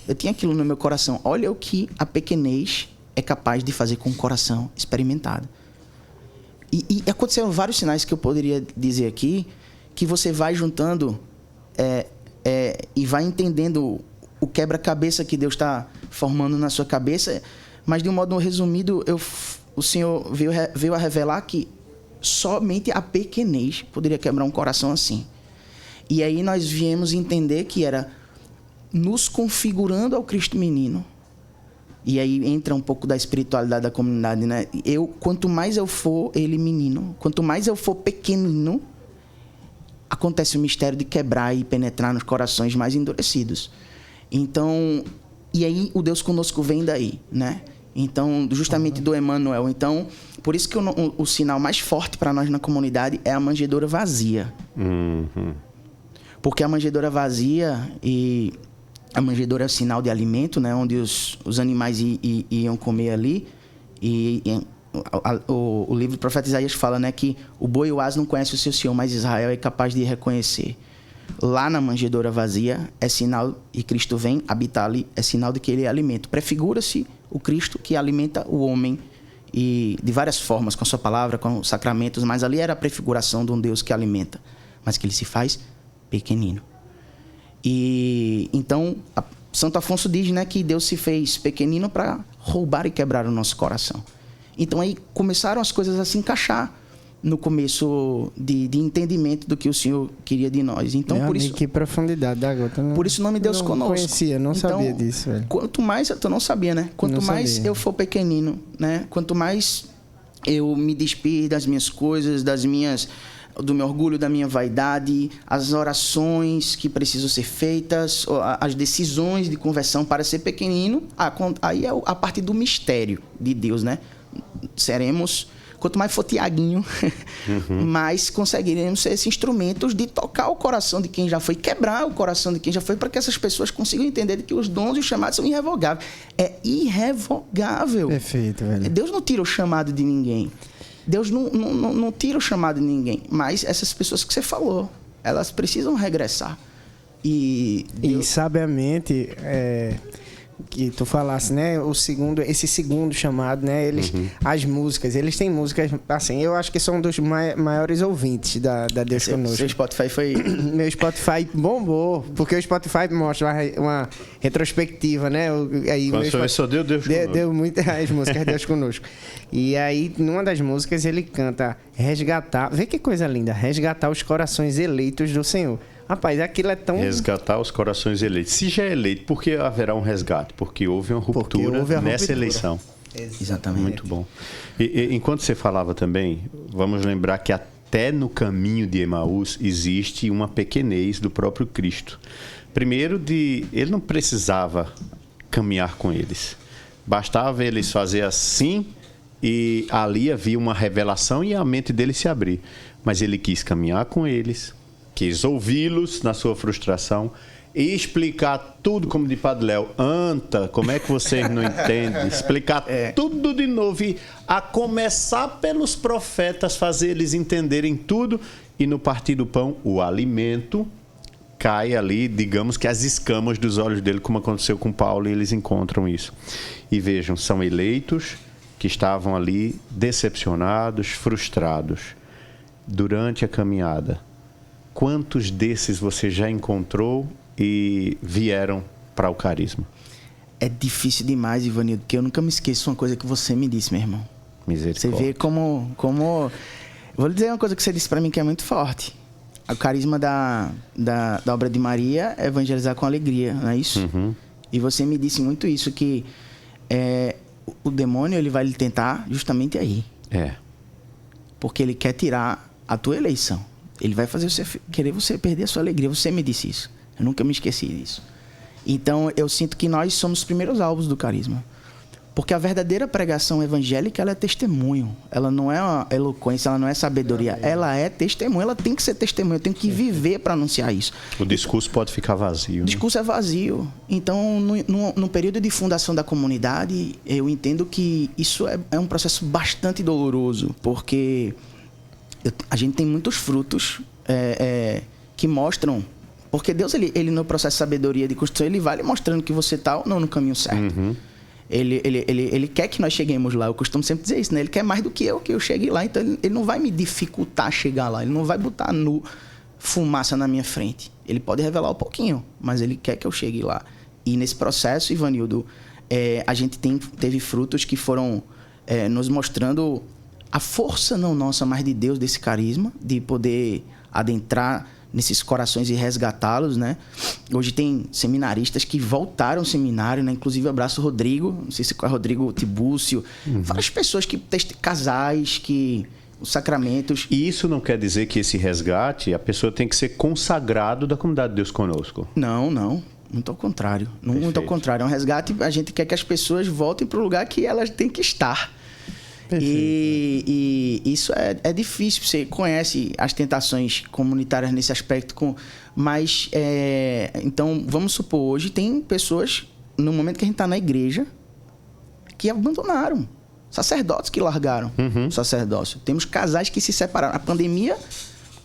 eu tinha aquilo no meu coração. Olha o que a pequenez é capaz de fazer com o coração experimentado. E aconteceram vários sinais que eu poderia dizer aqui, que você vai juntando e vai entendendo o quebra-cabeça que Deus está formando na sua cabeça, mas de um modo resumido, o Senhor veio a revelar que somente a pequenez poderia quebrar um coração assim. E aí nós viemos entender que era nos configurando ao Cristo menino. E aí entra um pouco da espiritualidade da comunidade, né? Quanto mais eu for ele menino, quanto mais eu for pequenino, acontece o mistério de quebrar e penetrar nos corações mais endurecidos. Então, e aí o Deus conosco vem daí, né? Então, justamente do Emmanuel. Então, por isso que o sinal mais forte para nós na comunidade é a manjedoura vazia. Porque a manjedoura vazia e a manjedoura é o sinal de alimento, né? Onde os animais iam comer ali. O livro do profeta Isaías fala, né, que o boi e o asno não conhecem o seu senhor, mas Israel é capaz de reconhecer. Lá na manjedoura vazia é sinal, e Cristo vem habitar ali, é sinal de que ele é alimento. Prefigura-se o Cristo que alimenta o homem e de várias formas, com a sua palavra, com os sacramentos, mas ali era a prefiguração de um Deus que alimenta, mas que ele se faz pequenino. E então Santo Afonso diz, né, que Deus se fez pequenino para roubar e quebrar o nosso coração. Então aí começaram as coisas a se encaixar no começo de entendimento do que o Senhor queria de nós. Então, por isso, que profundidade da gota. Por isso o nome Deus conosco. Não conhecia, não sabia disso, velho. Quanto mais, tu não sabia, né? Quanto mais eu for pequenino, né? Quanto mais eu me despir das minhas coisas, do meu orgulho, da minha vaidade, as orações que precisam ser feitas, as decisões de conversão para ser pequenino, aí é a parte do mistério de Deus, né? Quanto mais for Tiaguinho, mais conseguiremos ser esses instrumentos de tocar o coração de quem já foi, quebrar o coração de quem já foi, para que essas pessoas consigam entender que os dons e os chamados são irrevogáveis. É irrevogável. Perfeito, velho. Deus não tira o chamado de ninguém. Deus não tira o chamado de ninguém. Mas essas pessoas que você falou, elas precisam regressar. E sabiamente... que tu falasse, né? Esse segundo chamado, né? As músicas, eles têm músicas, assim, eu acho que são um dos maiores ouvintes da Deus Conosco. Seu Spotify foi... Meu Spotify bombou, porque o Spotify mostra uma retrospectiva, né? Aí só deu Deus Conosco. Deu muitas músicas Deus Conosco. E aí, numa das músicas, ele canta resgatar, vê que coisa linda, resgatar os corações eleitos do Senhor. Rapaz, aquilo é tão... Resgatar os corações eleitos. Se já é eleito, por que haverá um resgate? Porque houve uma ruptura nessa eleição. Exatamente. Muito bom. E enquanto você falava também, vamos lembrar que até no caminho de Emaús existe uma pequenez do próprio Cristo. Primeiro, ele não precisava caminhar com eles. Bastava eles fazer assim e ali havia uma revelação e a mente dele se abrir. Mas ele quis caminhar com eles, quis ouvi-los na sua frustração e explicar tudo, como de Padre Léo. Anta, como é que vocês não entendem? Explicar tudo de novo e a começar pelos profetas, fazer eles entenderem tudo e no partir do pão, o alimento cai ali, digamos que as escamas dos olhos dele, como aconteceu com Paulo, e eles encontram isso. E vejam, são eleitos que estavam ali decepcionados, frustrados durante a caminhada. Quantos desses você já encontrou e vieram para o carisma? É difícil demais, Ivanildo, porque eu nunca me esqueço uma coisa que você me disse, meu irmão. Misericórdia. Você vê como... Vou lhe dizer uma coisa que você disse para mim que é muito forte. O carisma da obra de Maria é evangelizar com alegria, não é isso? Uhum. E você me disse muito isso, que o demônio ele vai lhe tentar justamente aí. Porque ele quer tirar a tua eleição. Ele vai fazer querer você perder a sua alegria. Você me disse isso. Eu nunca me esqueci disso. Então, eu sinto que nós somos os primeiros alvos do carisma. Porque a verdadeira pregação evangélica, ela é testemunho. Ela não é uma eloquência, ela não é sabedoria. Ela é testemunho, ela tem que ser testemunho. Eu tenho que viver para anunciar isso. O discurso pode ficar vazio. O discurso é vazio. Então, no período de fundação da comunidade, eu entendo que isso é um processo bastante doloroso. Porque a gente tem muitos frutos que mostram... Porque Deus, ele no processo de sabedoria de construção, ele vai lhe mostrando que você está ou não no caminho certo. Uhum. Ele quer que nós cheguemos lá. Eu costumo sempre dizer isso, né? Ele quer mais do que eu chegue lá. Então, ele não vai me dificultar chegar lá. Ele não vai botar fumaça na minha frente. Ele pode revelar um pouquinho, mas ele quer que eu chegue lá. E nesse processo, Ivanildo, a gente teve frutos que foram nos mostrando a força, não nossa, mas de Deus, desse carisma, de poder adentrar nesses corações e resgatá-los, né? Hoje tem seminaristas que voltaram ao seminário, né? Inclusive, abraço o Rodrigo, não sei se é o Rodrigo Tibúcio, várias pessoas casais, os sacramentos. E isso não quer dizer que esse resgate, a pessoa tem que ser consagrado da comunidade de Deus Conosco? Não. Muito ao contrário. Muito ao contrário. É um resgate, a gente quer que as pessoas voltem para o lugar que elas têm que estar. E isso é difícil. Você conhece as tentações comunitárias nesse aspecto, mas então vamos supor, hoje tem pessoas no momento que a gente está na igreja que abandonaram, sacerdotes que largaram o sacerdócio. Temos casais que se separaram. A pandemia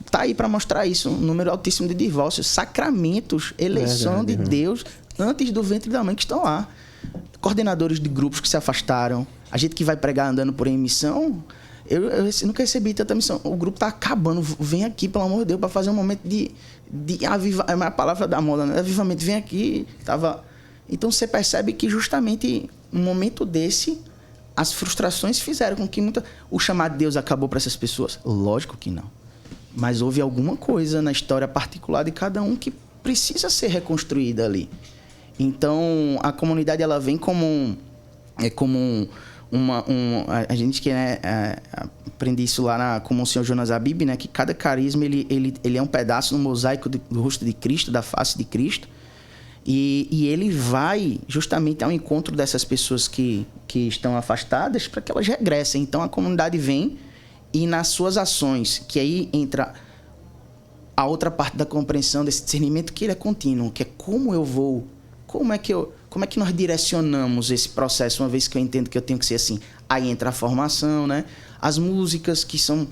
está aí para mostrar isso, um número altíssimo de divórcios, sacramentos, eleição de Deus antes do ventre da mãe que estão lá. Coordenadores de grupos que se afastaram. A gente que vai pregar andando por missão, eu nunca recebi tanta missão. O grupo está acabando. Vem aqui, pelo amor de Deus, para fazer um momento de avivar. É a palavra da moda, né? Avivamento. Vem aqui. Então você percebe que justamente um momento desse, as frustrações fizeram com que o chamado de Deus acabou para essas pessoas. Lógico que não. Mas houve alguma coisa na história particular de cada um que precisa ser reconstruída ali. Então, a comunidade, ela vem como a gente que aprende isso lá com o Senhor Jonas Abib, né? Que cada carisma ele é um pedaço no mosaico do rosto de Cristo, da face de Cristo. E ele vai justamente ao encontro dessas pessoas que estão afastadas para que elas regressem. Então, a comunidade vem e nas suas ações, que aí entra a outra parte da compreensão desse discernimento, que ele é contínuo, que é como é que nós direcionamos esse processo, uma vez que eu entendo que eu tenho que ser assim? Aí entra a formação, né? As músicas que são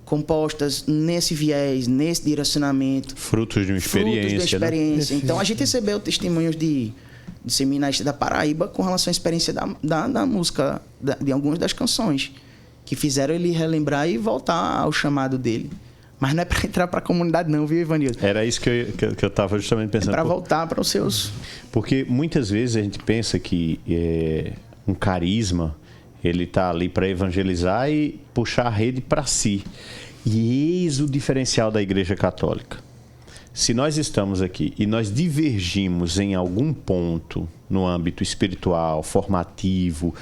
compostas nesse viés, nesse direcionamento. Frutos de uma experiência. Né? Então, a gente recebeu testemunhos de seminaristas da Paraíba com relação à experiência da música, de algumas das canções, que fizeram ele relembrar e voltar ao chamado dele. Mas não é para entrar para a comunidade não, viu, Ivanildo? Era isso que eu estava justamente pensando. É para voltar para os seus... Porque muitas vezes a gente pensa que um carisma, ele está ali para evangelizar e puxar a rede para si. E eis o diferencial da Igreja Católica. Se nós estamos aqui e nós divergimos em algum ponto no âmbito espiritual, formativo,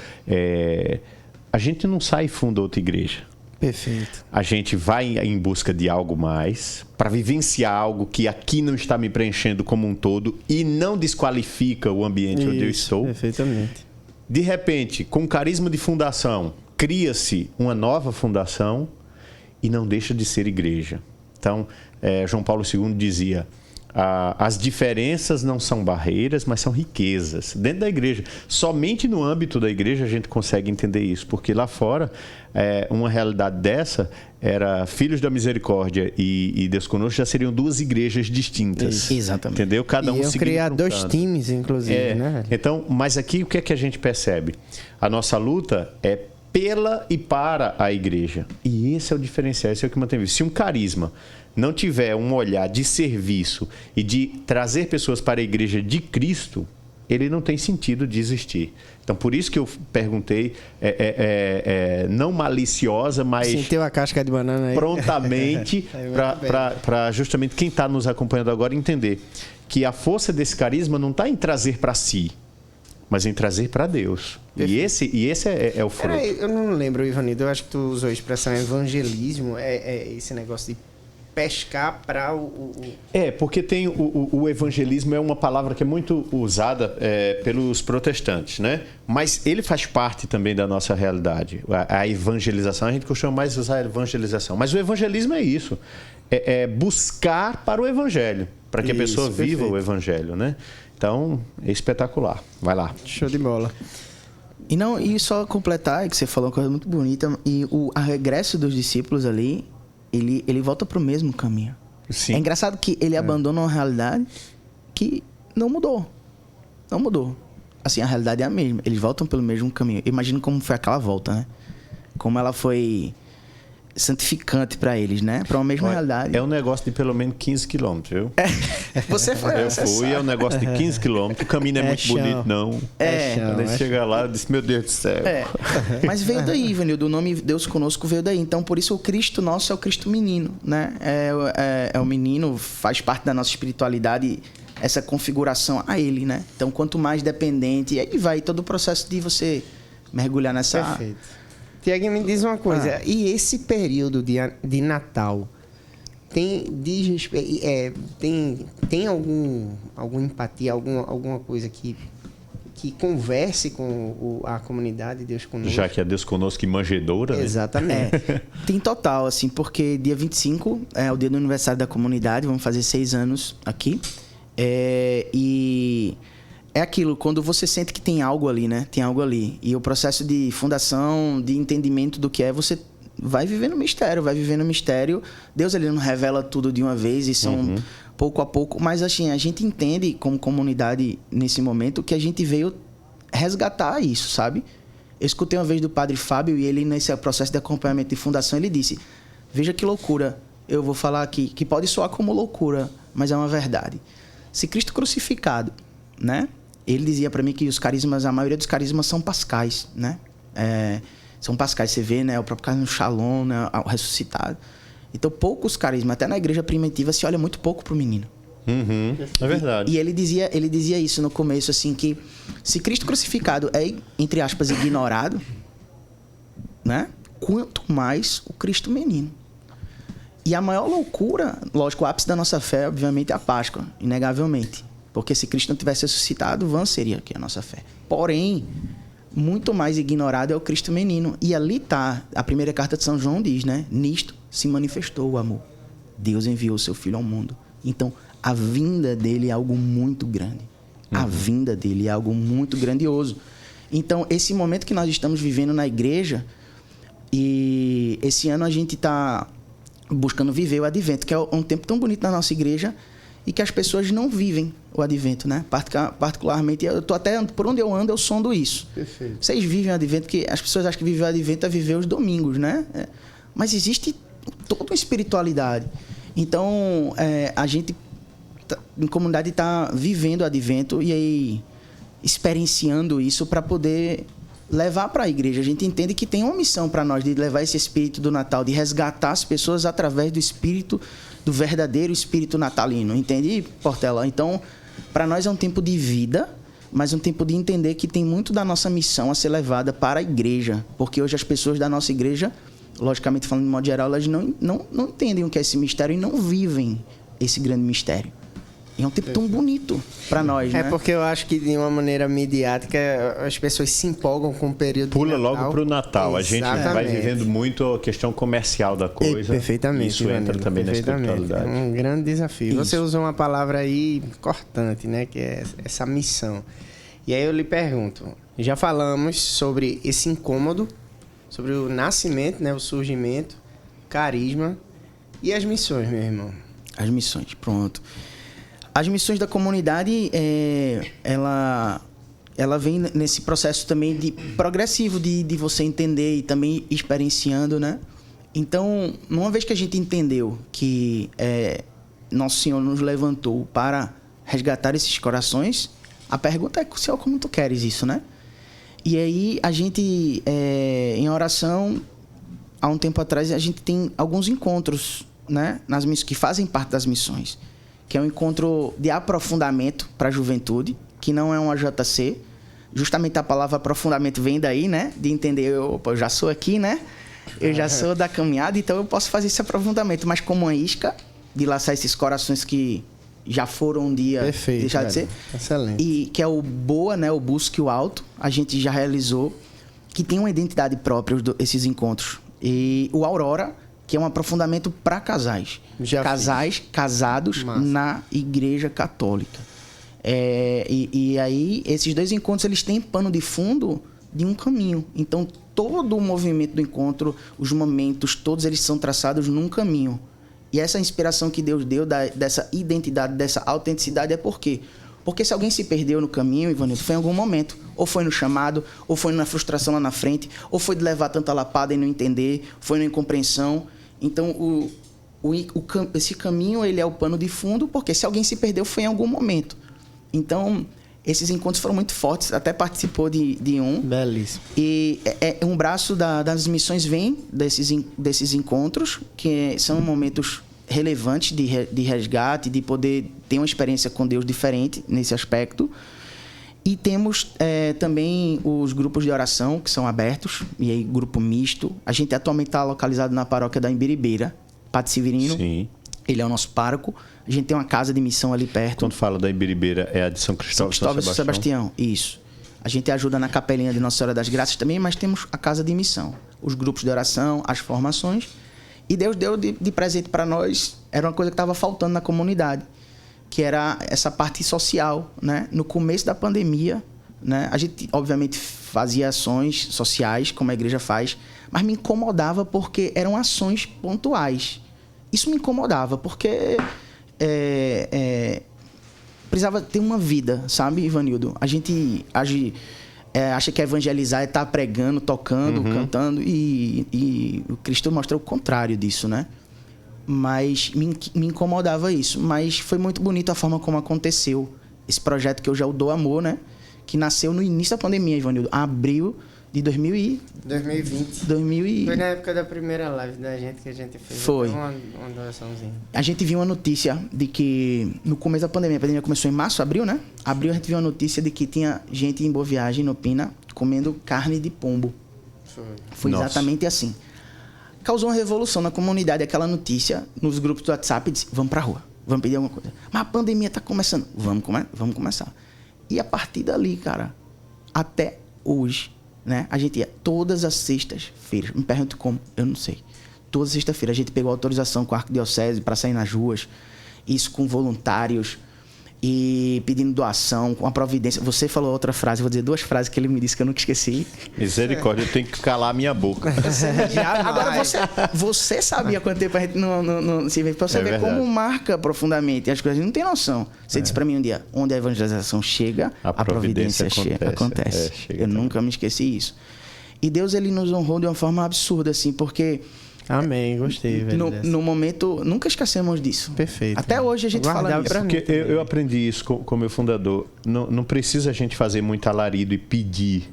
a gente não sai e funda outra igreja. Perfeito. A gente vai em busca de algo mais, para vivenciar algo que aqui não está me preenchendo como um todo e não desqualifica o ambiente onde eu estou. Perfeitamente. De repente, com carisma de fundação, cria-se uma nova fundação e não deixa de ser igreja. Então, João Paulo II dizia: as diferenças não são barreiras, mas são riquezas. Dentro da igreja, somente no âmbito da igreja a gente consegue entender isso, porque lá fora, uma realidade dessa era Filhos da Misericórdia e Deus Conosco já seriam duas igrejas distintas. Exatamente. Entendeu? Cada um seguindo criar dois times, inclusive, né? Então, mas aqui o que é que a gente percebe? A nossa luta é pela e para a igreja. E esse é o diferencial, esse é o que mantém vivo. Se um carisma não tiver um olhar de serviço e de trazer pessoas para a igreja de Cristo, ele não tem sentido de existir. Então, por isso que eu perguntei, não maliciosa, mas... Sentiu a casca de banana aí. Prontamente, para justamente quem está nos acompanhando agora entender que a força desse carisma não está em trazer para si, mas em trazer para Deus. E esse é o fruto. Eu não lembro, Ivanildo, eu acho que tu usou a expressão evangelismo, esse negócio de pescar para porque tem o evangelismo é uma palavra que é muito usada pelos protestantes, né? Mas ele faz parte também da nossa realidade. A evangelização, a gente costuma mais usar a evangelização. Mas o evangelismo é isso. É buscar para o evangelho, para que a pessoa viva o evangelho, né? Então, é espetacular. Vai lá. Show de bola. E só completar, que você falou uma coisa muito bonita, e o regresso dos discípulos ali, ele volta para o mesmo caminho. Sim. É engraçado que ele abandona uma realidade que não mudou. Não mudou. Assim, a realidade é a mesma. Eles voltam pelo mesmo caminho. Imagina como foi aquela volta, né? Como ela foi santificante para eles, né? Para uma mesma realidade. É um negócio de pelo menos 15 quilômetros, viu? Você foi. Eu fui, é um negócio de 15 quilômetros. O caminho não é muito bonito, não. Quando a gente chega lá, eu disse, meu Deus do céu. Mas veio daí, Ivanildo. O nome Deus Conosco veio daí. Então, por isso, o Cristo nosso é o Cristo menino, né? É o menino, faz parte da nossa espiritualidade, essa configuração a ele, né? Então, quanto mais dependente, e aí vai todo o processo de você mergulhar nessa... Perfeito. Tiaguinho, me diz uma coisa. E esse período de Natal tem alguma empatia, alguma coisa que converse com a comunidade Deus Conosco? Já que é Deus Conosco e manjedoura, né? Exatamente. Tem total, assim, porque dia 25 é o dia do aniversário da comunidade, vamos fazer 6 anos aqui. E é aquilo, quando você sente que tem algo ali, né? Tem algo ali. E o processo de fundação, de entendimento do que é, você vai vivendo o mistério. Deus, ele não revela tudo de uma vez, e são pouco a pouco. Mas, assim, a gente entende como comunidade, nesse momento, que a gente veio resgatar isso, sabe? Eu escutei uma vez do Padre Fábio, e ele, nesse processo de acompanhamento de fundação, ele disse, veja que loucura, eu vou falar aqui, que pode soar como loucura, mas é uma verdade. Se Cristo crucificado, né? Ele dizia para mim que os carismas, a maioria dos carismas são pascais, né? São pascais, você vê, né? O próprio carisma Shalom, né? O ressuscitado. Então, poucos carismas, até na igreja primitiva, se olha muito pouco pro menino. É verdade. E ele dizia isso no começo, assim, que se Cristo crucificado é, entre aspas, ignorado, né? Quanto mais o Cristo menino. E a maior loucura, lógico, o ápice da nossa fé, obviamente, é a Páscoa, inegavelmente. Porque se Cristo não tivesse ressuscitado, vã seria aqui a nossa fé. Porém, muito mais ignorado é o Cristo menino. E ali está, a primeira carta de São João diz, né? Nisto se manifestou o amor. Deus enviou o seu Filho ao mundo. Então, a vinda dele é algo muito grande. A vinda dele é algo muito grandioso. Então, esse momento que nós estamos vivendo na igreja, e esse ano a gente está buscando viver o Advento, que é um tempo tão bonito na nossa igreja, e que as pessoas não vivem o Advento, né? Particularmente, eu tô até, por onde eu ando, eu sondo isso. Perfeito. Vocês vivem o Advento, que as pessoas acham que viver o Advento é viver os domingos, né? Mas existe toda uma espiritualidade. Então, a gente, em comunidade, está vivendo o Advento e aí experienciando isso para poder levar para a igreja. A gente entende que tem uma missão para nós de levar esse espírito do Natal, de resgatar as pessoas através do espírito, do verdadeiro espírito natalino. Entende, Portela? Então, para nós é um tempo de vida, mas um tempo de entender que tem muito da nossa missão a ser levada para a igreja. Porque hoje as pessoas da nossa igreja, logicamente falando de modo geral, elas não entendem o que é esse mistério e não vivem esse grande mistério. E é um tempo tão bonito para nós, né? Porque eu acho que de uma maneira midiática as pessoas se empolgam com o período Pula de Natal. Logo pro Natal. Exatamente. A gente vai vivendo muito a questão comercial da coisa. Perfeitamente. Isso entra também na espiritualidade. É um grande desafio. Isso. Você usou uma palavra aí cortante, né? Que é essa missão. E aí eu lhe pergunto, já falamos sobre esse incômodo, sobre o nascimento, né? O surgimento, carisma e as missões, meu irmão. As missões, pronto. As missões da comunidade, ela vem nesse processo também de progressivo de você entender e também experienciando, né? Então, uma vez que a gente entendeu que Nosso Senhor nos levantou para resgatar esses corações, a pergunta é, Senhor, como tu queres isso, né? E aí, a gente, em oração, há um tempo atrás, a gente tem alguns encontros, né? Nas missões, que fazem parte das missões. Que é um encontro de aprofundamento para a juventude, que não é um AJC. Justamente a palavra aprofundamento vem daí, né? De entender, eu já sou aqui, né? Eu já sou da caminhada, então eu posso fazer esse aprofundamento. Mas como uma isca, de laçar esses corações que já foram um dia deixar de ser. Excelente. E que é o BOA, né? O Busque o Alto. A gente já realizou, que tem uma identidade própria esses encontros. E o Aurora, que é um aprofundamento para casais. Casados na Igreja Católica. E aí, esses 2 encontros, eles têm pano de fundo de um caminho. Então, todo o movimento do encontro, os momentos, todos eles são traçados num caminho. E essa inspiração que Deus deu dessa identidade, dessa autenticidade, é por quê? Porque se alguém se perdeu no caminho, Ivanildo, foi em algum momento. Ou foi no chamado, ou foi na frustração lá na frente, ou foi de levar tanta lapada e não entender, foi na incompreensão. Então, esse caminho, ele é o pano de fundo, porque se alguém se perdeu, foi em algum momento. Então, esses encontros foram muito fortes, até participou de um. Belíssimo. E um braço das missões vem desses encontros, que são momentos relevantes de resgate, de poder ter uma experiência com Deus diferente nesse aspecto. E temos também os grupos de oração, que são abertos, e aí grupo misto. A gente atualmente está localizado na paróquia da Imbiribeira, Padre Severino. Sim. Ele é o nosso pároco. A gente tem uma casa de missão ali perto. Quando fala da Imbiribeira, é a de São Cristóvão e São Sebastião. Isso. A gente ajuda na capelinha de Nossa Senhora das Graças também, mas temos a casa de missão. Os grupos de oração, as formações. E Deus deu de presente para nós, era uma coisa que estava faltando na comunidade, que era essa parte social, né? No começo da pandemia, né? A gente, obviamente, fazia ações sociais, como a igreja faz, mas me incomodava porque eram ações pontuais. Isso me incomodava, porque precisava ter uma vida, sabe, Ivanildo? A gente acha que evangelizar é estar pregando, tocando, cantando, e o Cristo mostra o contrário disso, né? Mas me incomodava isso. Mas foi muito bonito a forma como aconteceu esse projeto que eu já o Dou Amor, né? Que nasceu no início da pandemia, Ivanildo. Abril de 2020. Foi na época da primeira live da gente que a gente fez. Foi. Uma doaçãozinha. A gente viu uma notícia de que no começo da pandemia, a pandemia começou em março, abril, né? Abril a gente viu uma notícia de que tinha gente em Boa Viagem, no Pina, comendo carne de pombo. Foi exatamente assim. Causou uma revolução na comunidade, aquela notícia, nos grupos do WhatsApp, disse, vamos pra rua, vamos pedir alguma coisa. Mas a pandemia tá começando. Vamos começar. E a partir dali, cara, até hoje, né? A gente ia todas as sextas-feiras. Me pergunto como, eu não sei. Toda sexta-feira a gente pegou autorização com a Arquidiocese para sair nas ruas. Isso com voluntários e pedindo doação, com a providência. Você falou outra frase, vou dizer 2 frases que ele me disse que eu nunca esqueci. Misericórdia, eu tenho que calar a minha boca. Agora, você sabia quanto tempo a gente não se vê, pra você ver como marca profundamente as coisas. Não tem noção. Você disse para mim um dia, onde a evangelização chega, a providência acontece. Eu nunca me esqueci isso. E Deus, ele nos honrou de uma forma absurda, assim, porque... Amém, gostei, velho. No momento, nunca esquecemos disso. Perfeito. Até hoje a gente fala disso. Porque eu aprendi isso com meu fundador. Não precisa a gente fazer muito alarido e pedir.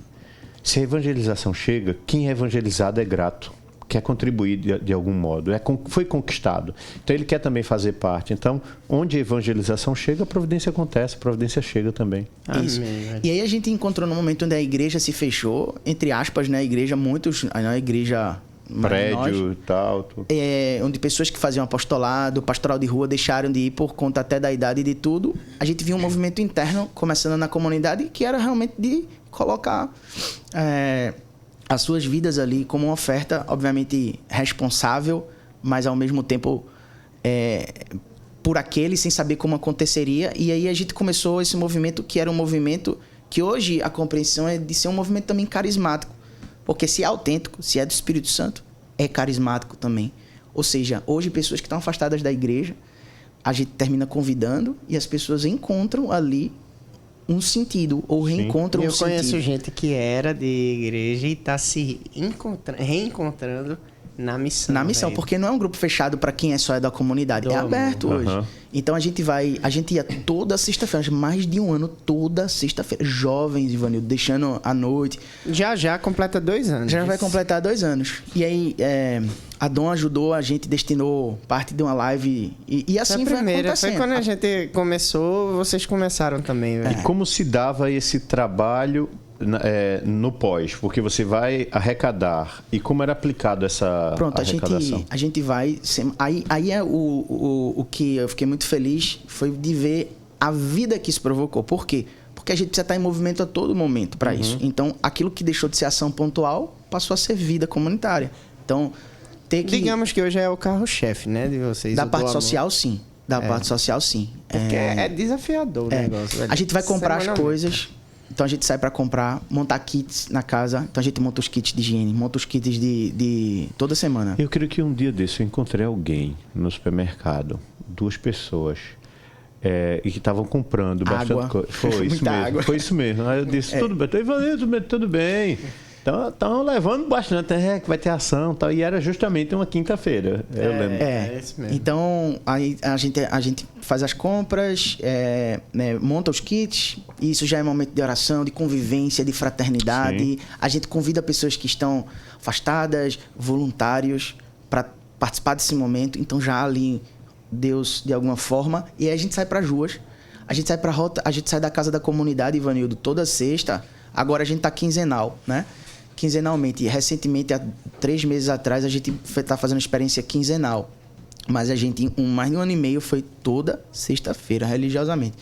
Se a evangelização chega, quem é evangelizado é grato. Quer contribuir de algum modo. Foi conquistado. Então ele quer também fazer parte. Então, onde a evangelização chega, a providência acontece. A providência chega também. Isso. Amém. E aí a gente encontrou no momento onde a igreja se fechou, entre aspas, né? A igreja, a igreja... prédio e tal. Onde pessoas que faziam apostolado, pastoral de rua, deixaram de ir por conta até da idade e de tudo. A gente viu um movimento interno começando na comunidade que era realmente de colocar as suas vidas ali como uma oferta, obviamente responsável, mas ao mesmo tempo por aquele, sem saber como aconteceria. E aí a gente começou esse movimento que era um movimento que hoje a compreensão é de ser um movimento também carismático. Porque se é autêntico, se é do Espírito Santo, é carismático também. Ou seja, hoje pessoas que estão afastadas da igreja, a gente termina convidando e as pessoas encontram ali um sentido, ou reencontram um sentido. Eu conheço gente que era de igreja e está se reencontrando na missão. Na missão, porque não é um grupo fechado para quem é da comunidade. É aberto hoje. Então a gente ia toda sexta-feira, mais de um ano, toda sexta-feira. Jovens, Ivanildo, deixando à noite. Já completa 2 anos. Já vai completar 2 anos. E aí, a Dom ajudou, a gente destinou parte de uma live. E assim foi acontecendo. Foi quando a gente começou, vocês começaram também. E como se dava esse trabalho no pós, porque você vai arrecadar. E como era aplicado essa arrecadação? A gente vai... Aí é o que eu fiquei muito feliz foi de ver a vida que isso provocou. Por quê? Porque a gente precisa estar em movimento a todo momento para isso. Então, aquilo que deixou de ser ação pontual passou a ser vida comunitária. Então, digamos que hoje é o carro-chefe, né, de vocês. Da parte social, sim. Da parte social, sim. Porque é desafiador o negócio. Velho. A gente vai comprar as coisas... Então a gente sai para comprar, montar kits na casa. Então a gente monta os kits de higiene, monta os kits de toda semana. Eu creio que um dia desse eu encontrei alguém no supermercado, 2 pessoas, e que estavam comprando bastante coisa. Foi isso mesmo. Água. Foi isso mesmo. Aí eu disse, tudo bem, tudo bem. Estão levando bastante, que vai ter ação, tal, e era justamente uma quinta-feira, eu lembro. Isso mesmo. Então, aí a gente faz as compras, monta os kits, e isso já é momento de oração, de convivência, de fraternidade. Sim. A gente convida pessoas que estão afastadas, voluntários, para participar desse momento. Então, já ali, Deus, de alguma forma, e aí a gente sai para as ruas, a gente sai para a rota, a gente sai da casa da comunidade, Ivanildo, toda sexta. Agora a gente está quinzenal, né? Quinzenalmente. E recentemente, há 3 meses atrás, a gente está fazendo uma experiência quinzenal. Mas a gente, mais de 1 ano e meio, foi toda sexta-feira, religiosamente.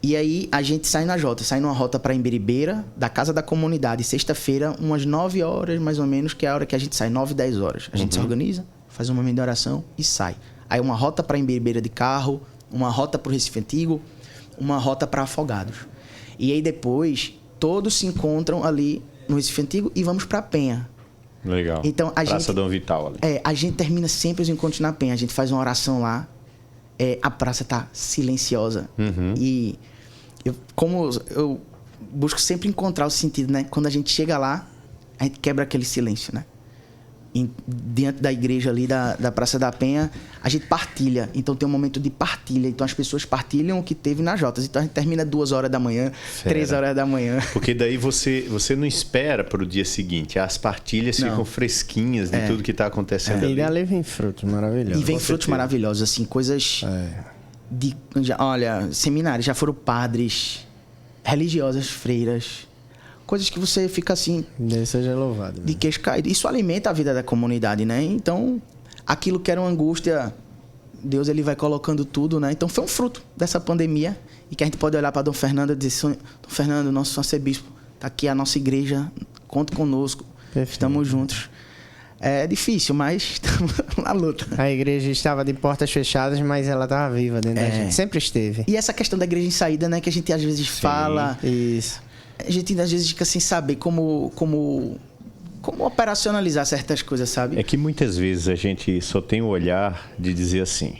E aí, a gente sai na Jota. Sai numa rota para Imbiribeira, da Casa da Comunidade. Sexta-feira, umas 9 horas, mais ou menos, que é a hora que a gente sai. 9, 10 horas. A gente se organiza, faz um momento de oração e sai. Aí, uma rota para Imbiribeira de carro, uma rota para o Recife Antigo, uma rota para Afogados. E aí, depois, todos se encontram ali no Recife Antigo e vamos para a Penha. Legal. Então, Praça Dom Vital ali. A gente termina sempre os encontros na Penha. A gente faz uma oração lá. A praça tá silenciosa. E eu busco sempre encontrar o sentido, né? Quando a gente chega lá, a gente quebra aquele silêncio, né? Diante da igreja ali, da Praça da Penha, a gente partilha. Então tem um momento de partilha. Então as pessoas partilham o que teve nas Jotas. Então a gente termina 2 horas da manhã, 3 horas da manhã. Porque daí você não espera para o dia seguinte. As partilhas ficam fresquinhas de tudo que está acontecendo ali. E dali vem frutos maravilhosos. E vem frutos maravilhosos, assim, coisas olha, seminários, já foram padres, religiosas, freiras. Coisas que você fica assim... Deus seja louvado. De queixo caído. Isso alimenta a vida da comunidade, né? Então, aquilo que era uma angústia, Deus ele vai colocando tudo, né? Então, foi um fruto dessa pandemia. E que a gente pode olhar para Dom Fernando e dizer... Dom Fernando, nosso arcebispo, está aqui a nossa igreja, conta conosco. Perfeito. Estamos juntos. É difícil, mas estamos na luta. A igreja estava de portas fechadas, mas ela estava viva dentro da gente. Sempre esteve. E essa questão da igreja em saída, né? Que a gente às vezes fala... Isso. A gente às vezes fica sem saber como operacionalizar certas coisas, sabe? É que muitas vezes a gente só tem o olhar de dizer assim...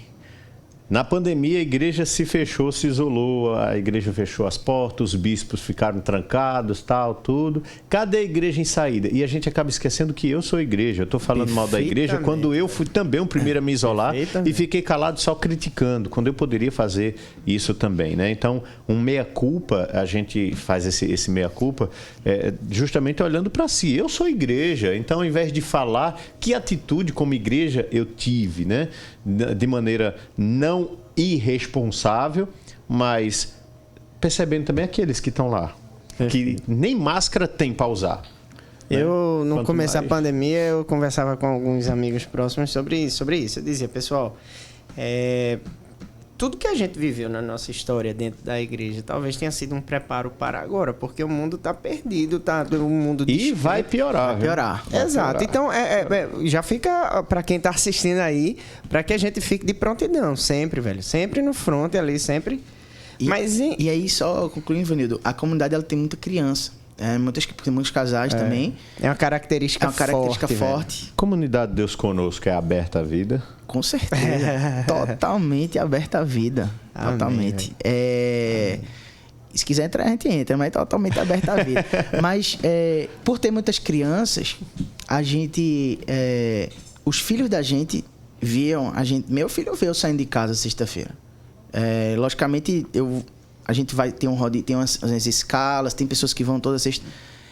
Na pandemia, a igreja se fechou, se isolou, a igreja fechou as portas, os bispos ficaram trancados, tal, tudo. Cadê a igreja em saída? E a gente acaba esquecendo que eu sou igreja. Eu estou falando mal da igreja quando eu fui também o primeiro a me isolar e fiquei calado só criticando, quando eu poderia fazer isso também, né? Então, um meia-culpa, a gente faz esse meia-culpa justamente olhando para si. Eu sou igreja, então ao invés de falar que atitude como igreja eu tive, né? De maneira não irresponsável, mas percebendo também aqueles que estão lá, que nem máscara tem para usar. Eu, no começo da pandemia, eu conversava com alguns amigos próximos sobre isso. Eu dizia, pessoal, tudo que a gente viveu na nossa história dentro da igreja talvez tenha sido um preparo para agora, porque o mundo está perdido, o mundo e vai piorar. Vai piorar. Exato. Então, já fica para quem está assistindo aí, para que a gente fique de prontidão, sempre, velho. Sempre no front ali, sempre. E aí, só concluindo, Ivanildo, a comunidade ela tem muita criança. Muitos casais também. É uma característica forte. Comunidade Deus Conosco é aberta à vida? Com certeza. Totalmente aberta à vida. Amém, totalmente. Se quiser entrar, a gente entra, mas totalmente aberta à vida. Mas, por ter muitas crianças, a gente... os filhos da gente viam... Meu filho veio saindo de casa sexta-feira. Logicamente, a gente vai ter tem umas escalas, tem pessoas que vão toda sexta.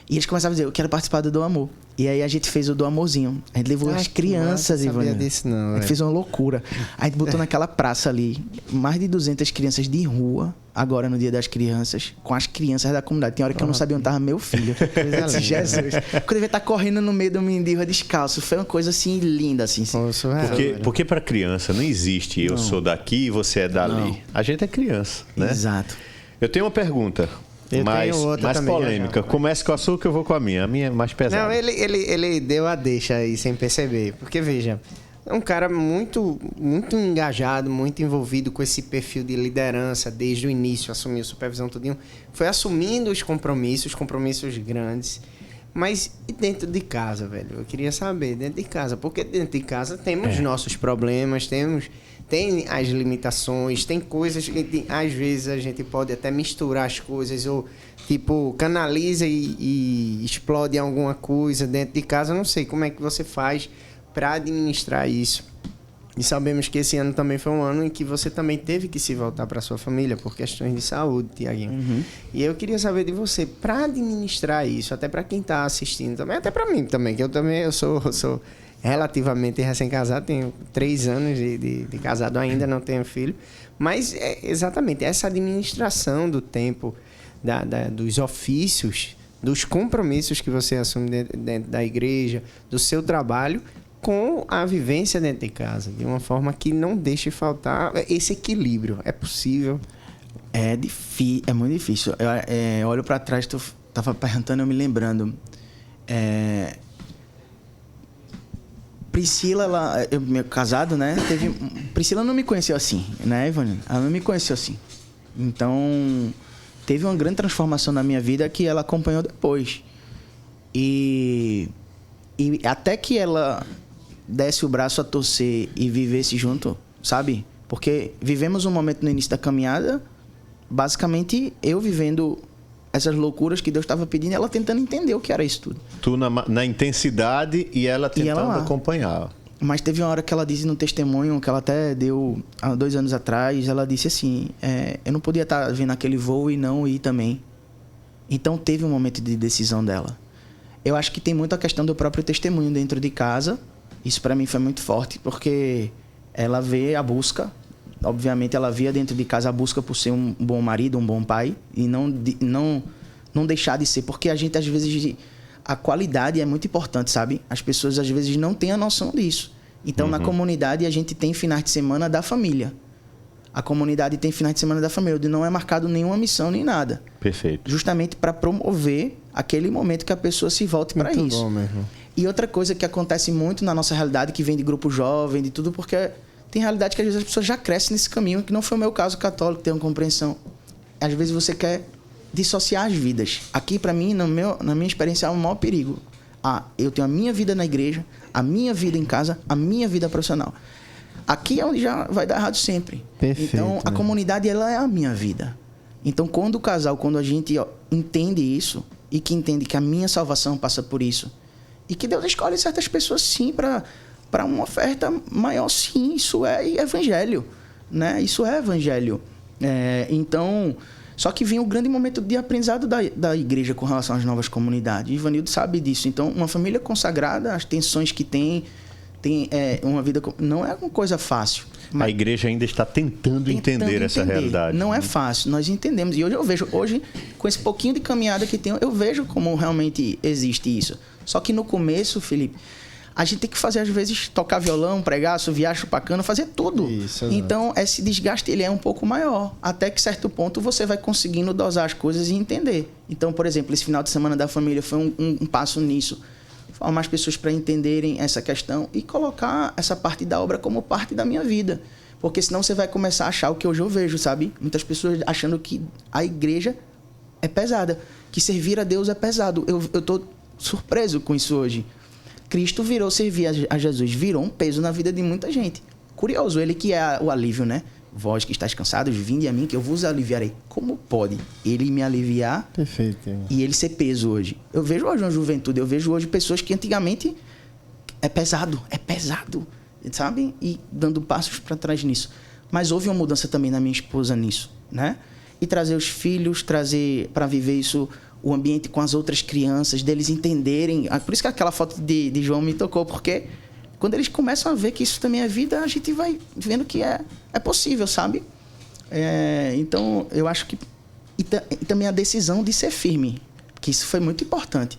E eles começavam a dizer, eu quero participar do Amor. E aí a gente fez o do Amorzinho. A gente levou as crianças, Ivan. Não sabia disso não, a gente fez uma loucura. A gente botou naquela praça ali, mais de 200 crianças de rua, agora no Dia das Crianças, com as crianças da comunidade. Tem hora que eu não sabia onde estava meu filho. Jesus. Quando ele tá correndo no meio do Mendiva descalço. Foi uma coisa assim, linda, assim. Porque para criança não existe eu sou daqui e você é dali. Não. A gente é criança, né? Exato. Eu tenho uma pergunta. Mais polêmica. Comece com a sua que eu vou com a minha. A minha é mais pesada. Não, ele deu a deixa aí sem perceber. Porque, veja, é um cara muito engajado, muito envolvido com esse perfil de liderança desde o início, assumiu supervisão tudinho. Foi assumindo os compromissos grandes. Mas e dentro de casa, velho? Eu queria saber, dentro de casa. Porque dentro de casa temos nossos problemas, tem as limitações, tem coisas que às vezes a gente pode até misturar as coisas ou tipo canaliza e explode alguma coisa dentro de casa. Eu não sei como é que você faz para administrar isso. E sabemos que esse ano também foi um ano em que você também teve que se voltar para sua família por questões de saúde, Tiaguinho. Uhum. E eu queria saber de você, para administrar isso, até para quem está assistindo também, até para mim também, que eu sou relativamente recém-casado, tenho 3 anos de casado ainda, não tenho filho. Mas é exatamente essa administração do tempo, dos ofícios, dos compromissos que você assume dentro da igreja, do seu trabalho, com a vivência dentro de casa, de uma forma que não deixe faltar esse equilíbrio. É possível? É muito difícil. Eu olho para trás, tu estava perguntando, eu me lembrando. Priscila, meu casado, né? Priscila não me conheceu assim, né, Ivan? Ela não me conheceu assim. Então, teve uma grande transformação na minha vida que ela acompanhou depois. E até que ela desse o braço a torcer e vivesse junto, sabe? Porque vivemos um momento no início da caminhada, basicamente eu vivendo essas loucuras que Deus estava pedindo, ela tentando entender o que era isso tudo. Tu na intensidade e ela tentando acompanhar. Mas teve uma hora que ela disse no testemunho, que ela até deu há 2 anos atrás, ela disse assim, eu não podia estar vendo aquele voo e não ir também. Então teve um momento de decisão dela. Eu acho que tem muito a questão do próprio testemunho dentro de casa. Isso para mim foi muito forte, porque ela vê a busca. Obviamente ela via dentro de casa a busca por ser um bom marido, um bom pai, e não deixar de ser, porque a gente às vezes, a qualidade é muito importante, sabe? As pessoas às vezes não têm a noção disso. Então na comunidade a gente tem finais de semana da família. A comunidade tem finais de semana da família, onde não é marcado nenhuma missão nem nada. Perfeito. Justamente para promover aquele momento que a pessoa se volte para isso. Muito bom mesmo. E outra coisa que acontece muito na nossa realidade, que vem de grupo jovem, de tudo, porque tem realidade que às vezes as pessoas já crescem nesse caminho, que não foi o meu caso católico, ter uma compreensão. Às vezes você quer dissociar as vidas. Aqui, para mim, na minha experiência, é o maior perigo. Eu tenho a minha vida na igreja, a minha vida em casa, a minha vida profissional. Aqui é onde já vai dar errado sempre. Perfeito, então, a comunidade, ela é a minha vida. Então, quando a gente entende isso, e que entende que a minha salvação passa por isso, e que Deus escolhe certas pessoas, sim, para uma oferta maior, sim, isso é evangelho, né? Isso é evangelho. Então, só que vem o grande momento de aprendizado da igreja com relação às novas comunidades. Ivanildo sabe disso. Então, uma família consagrada, as tensões que tem uma vida... Não é uma coisa fácil. A igreja ainda está tentando entender essa realidade. Não é fácil, nós entendemos. E hoje eu vejo, com esse pouquinho de caminhada que tenho, eu vejo como realmente existe isso. Só que no começo, Felipe, a gente tem que fazer, às vezes, tocar violão, pregar, assoviar, chupar cana, fazer tudo. Isso, então, esse desgaste ele é um pouco maior. Até que, certo ponto, você vai conseguindo dosar as coisas e entender. Então, por exemplo, esse final de semana da família foi um passo nisso. Formar as pessoas para entenderem essa questão e colocar essa parte da obra como parte da minha vida. Porque senão você vai começar a achar o que hoje eu vejo, sabe? Muitas pessoas achando que a igreja é pesada, que servir a Deus é pesado. Eu estou surpreso com isso hoje. Cristo virou servir a Jesus, virou um peso na vida de muita gente. Curioso, ele que é o alívio, né? Vós que estáis cansados, vinde a mim que eu vos aliviarei. Como pode ele me aliviar? Perfeito. E ele ser peso hoje? Eu vejo hoje uma juventude, eu vejo hoje pessoas que antigamente é pesado, sabe? E dando passos para trás nisso. Mas houve uma mudança também na minha esposa nisso, né? E trazer os filhos, trazer para viver isso, o ambiente com as outras crianças, deles entenderem. Por isso que aquela foto de João me tocou, porque quando eles começam a ver que isso também é vida, a gente vai vendo que é possível, sabe? Então, eu acho que... E também a decisão de ser firme, que isso foi muito importante.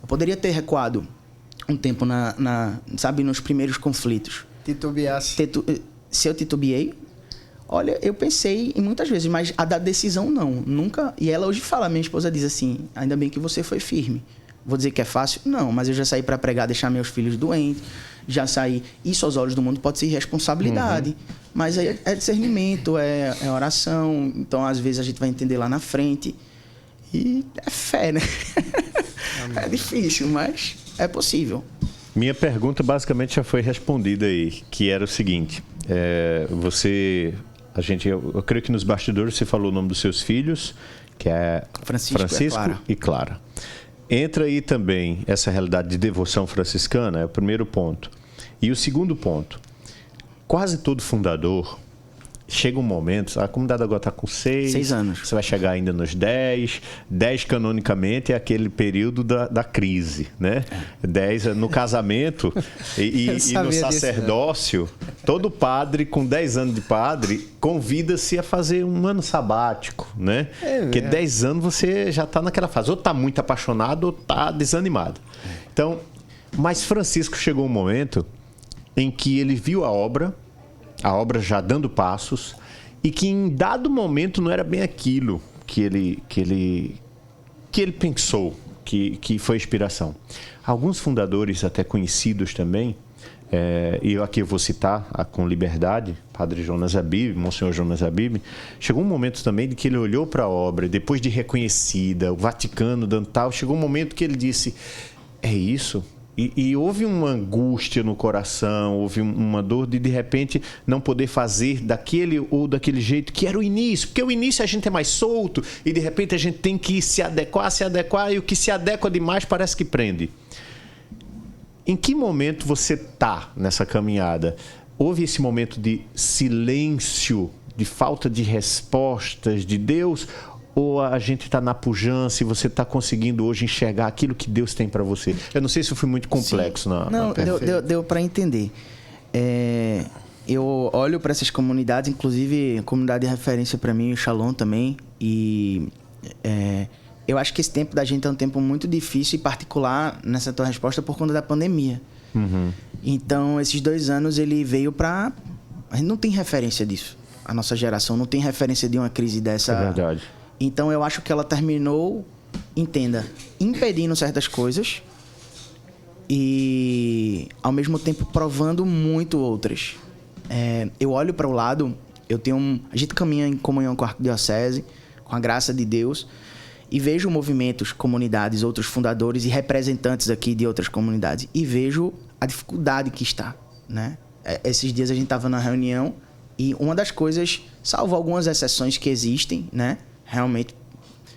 Eu poderia ter recuado um tempo sabe, nos primeiros conflitos. Titubeasse. Se eu titubeei, olha, eu pensei em muitas vezes, mas a da decisão não, nunca. E ela hoje fala, minha esposa diz assim, ainda bem que você foi firme. Vou dizer que é fácil? Não, mas eu já saí para pregar, deixar meus filhos doentes, já saí. Isso aos olhos do mundo pode ser responsabilidade, mas é discernimento, é oração. Então, às vezes, a gente vai entender lá na frente. E é fé, né? É difícil, mas é possível. Minha pergunta basicamente já foi respondida aí, que era o seguinte: eu creio que nos bastidores você falou o nome dos seus filhos, que é Francisco e Clara. Entra aí também essa realidade de devoção franciscana, é o primeiro ponto. E o segundo ponto, quase todo fundador, chega um momento, a comunidade agora está com 6 anos. Você vai chegar ainda nos 10 canonicamente é aquele período da crise, né? 10 no casamento e no sacerdócio, todo padre com 10 anos de padre convida-se a fazer um ano sabático, né? Porque 10 anos você já está naquela fase, ou está muito apaixonado ou está desanimado. Então, mas Francisco chegou um momento em que ele viu a obra já dando passos, e que em dado momento não era bem aquilo que ele pensou, que foi inspiração. Alguns fundadores, até conhecidos também, e aqui eu vou citar com liberdade, Padre Jonas Abib, Monsenhor Jonas Abib, chegou um momento também de que ele olhou para a obra, depois de reconhecida, o Vaticano dando tal, chegou um momento que ele disse, é isso? E houve uma angústia no coração, houve uma dor de repente, não poder fazer daquele ou daquele jeito, que era o início. Porque o início a gente é mais solto e, de repente, a gente tem que se adequar, e o que se adequa demais parece que prende. Em que momento você está nessa caminhada? Houve esse momento de silêncio, de falta de respostas de Deus? Ou a gente está na pujança e você está conseguindo hoje enxergar aquilo que Deus tem para você? Eu não sei se eu fui muito complexo. Não, deu para entender. Eu olho para essas comunidades, inclusive a comunidade de referência para mim, o Shalom também, e eu acho que esse tempo da gente é um tempo muito difícil, e particular nessa tua resposta por conta da pandemia. Então, esses 2 anos ele veio para... A gente não tem referência disso. A nossa geração não tem referência de uma crise dessa. É verdade. Então, eu acho que ela terminou, entenda, impedindo certas coisas e, ao mesmo tempo, provando muito outras. Eu olho para o lado, a gente caminha em comunhão com a Arquidiocese, com a graça de Deus, e vejo movimentos, comunidades, outros fundadores e representantes aqui de outras comunidades, e vejo a dificuldade que está, né? Esses dias a gente estava na reunião e uma das coisas, salvo algumas exceções que existem, né? Realmente,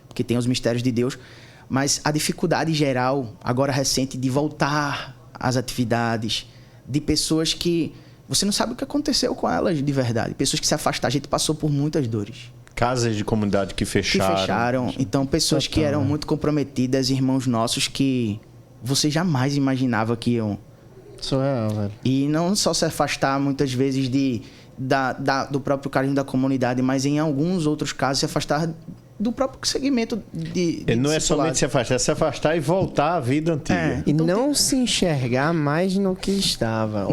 porque tem os mistérios de Deus, mas a dificuldade geral, agora recente, de voltar às atividades, de pessoas que você não sabe o que aconteceu com elas de verdade, pessoas que se afastaram, a gente passou por muitas dores. Casas de comunidade que fecharam. Então, pessoas que eram muito comprometidas, irmãos nossos que você jamais imaginava que iam. Velho. E não só se afastar muitas vezes do próprio carinho da comunidade, mas em alguns outros casos se afastar do próprio segmento de não é somente se afastar, é se afastar e voltar à vida antiga. Então, não se enxergar mais no que estava.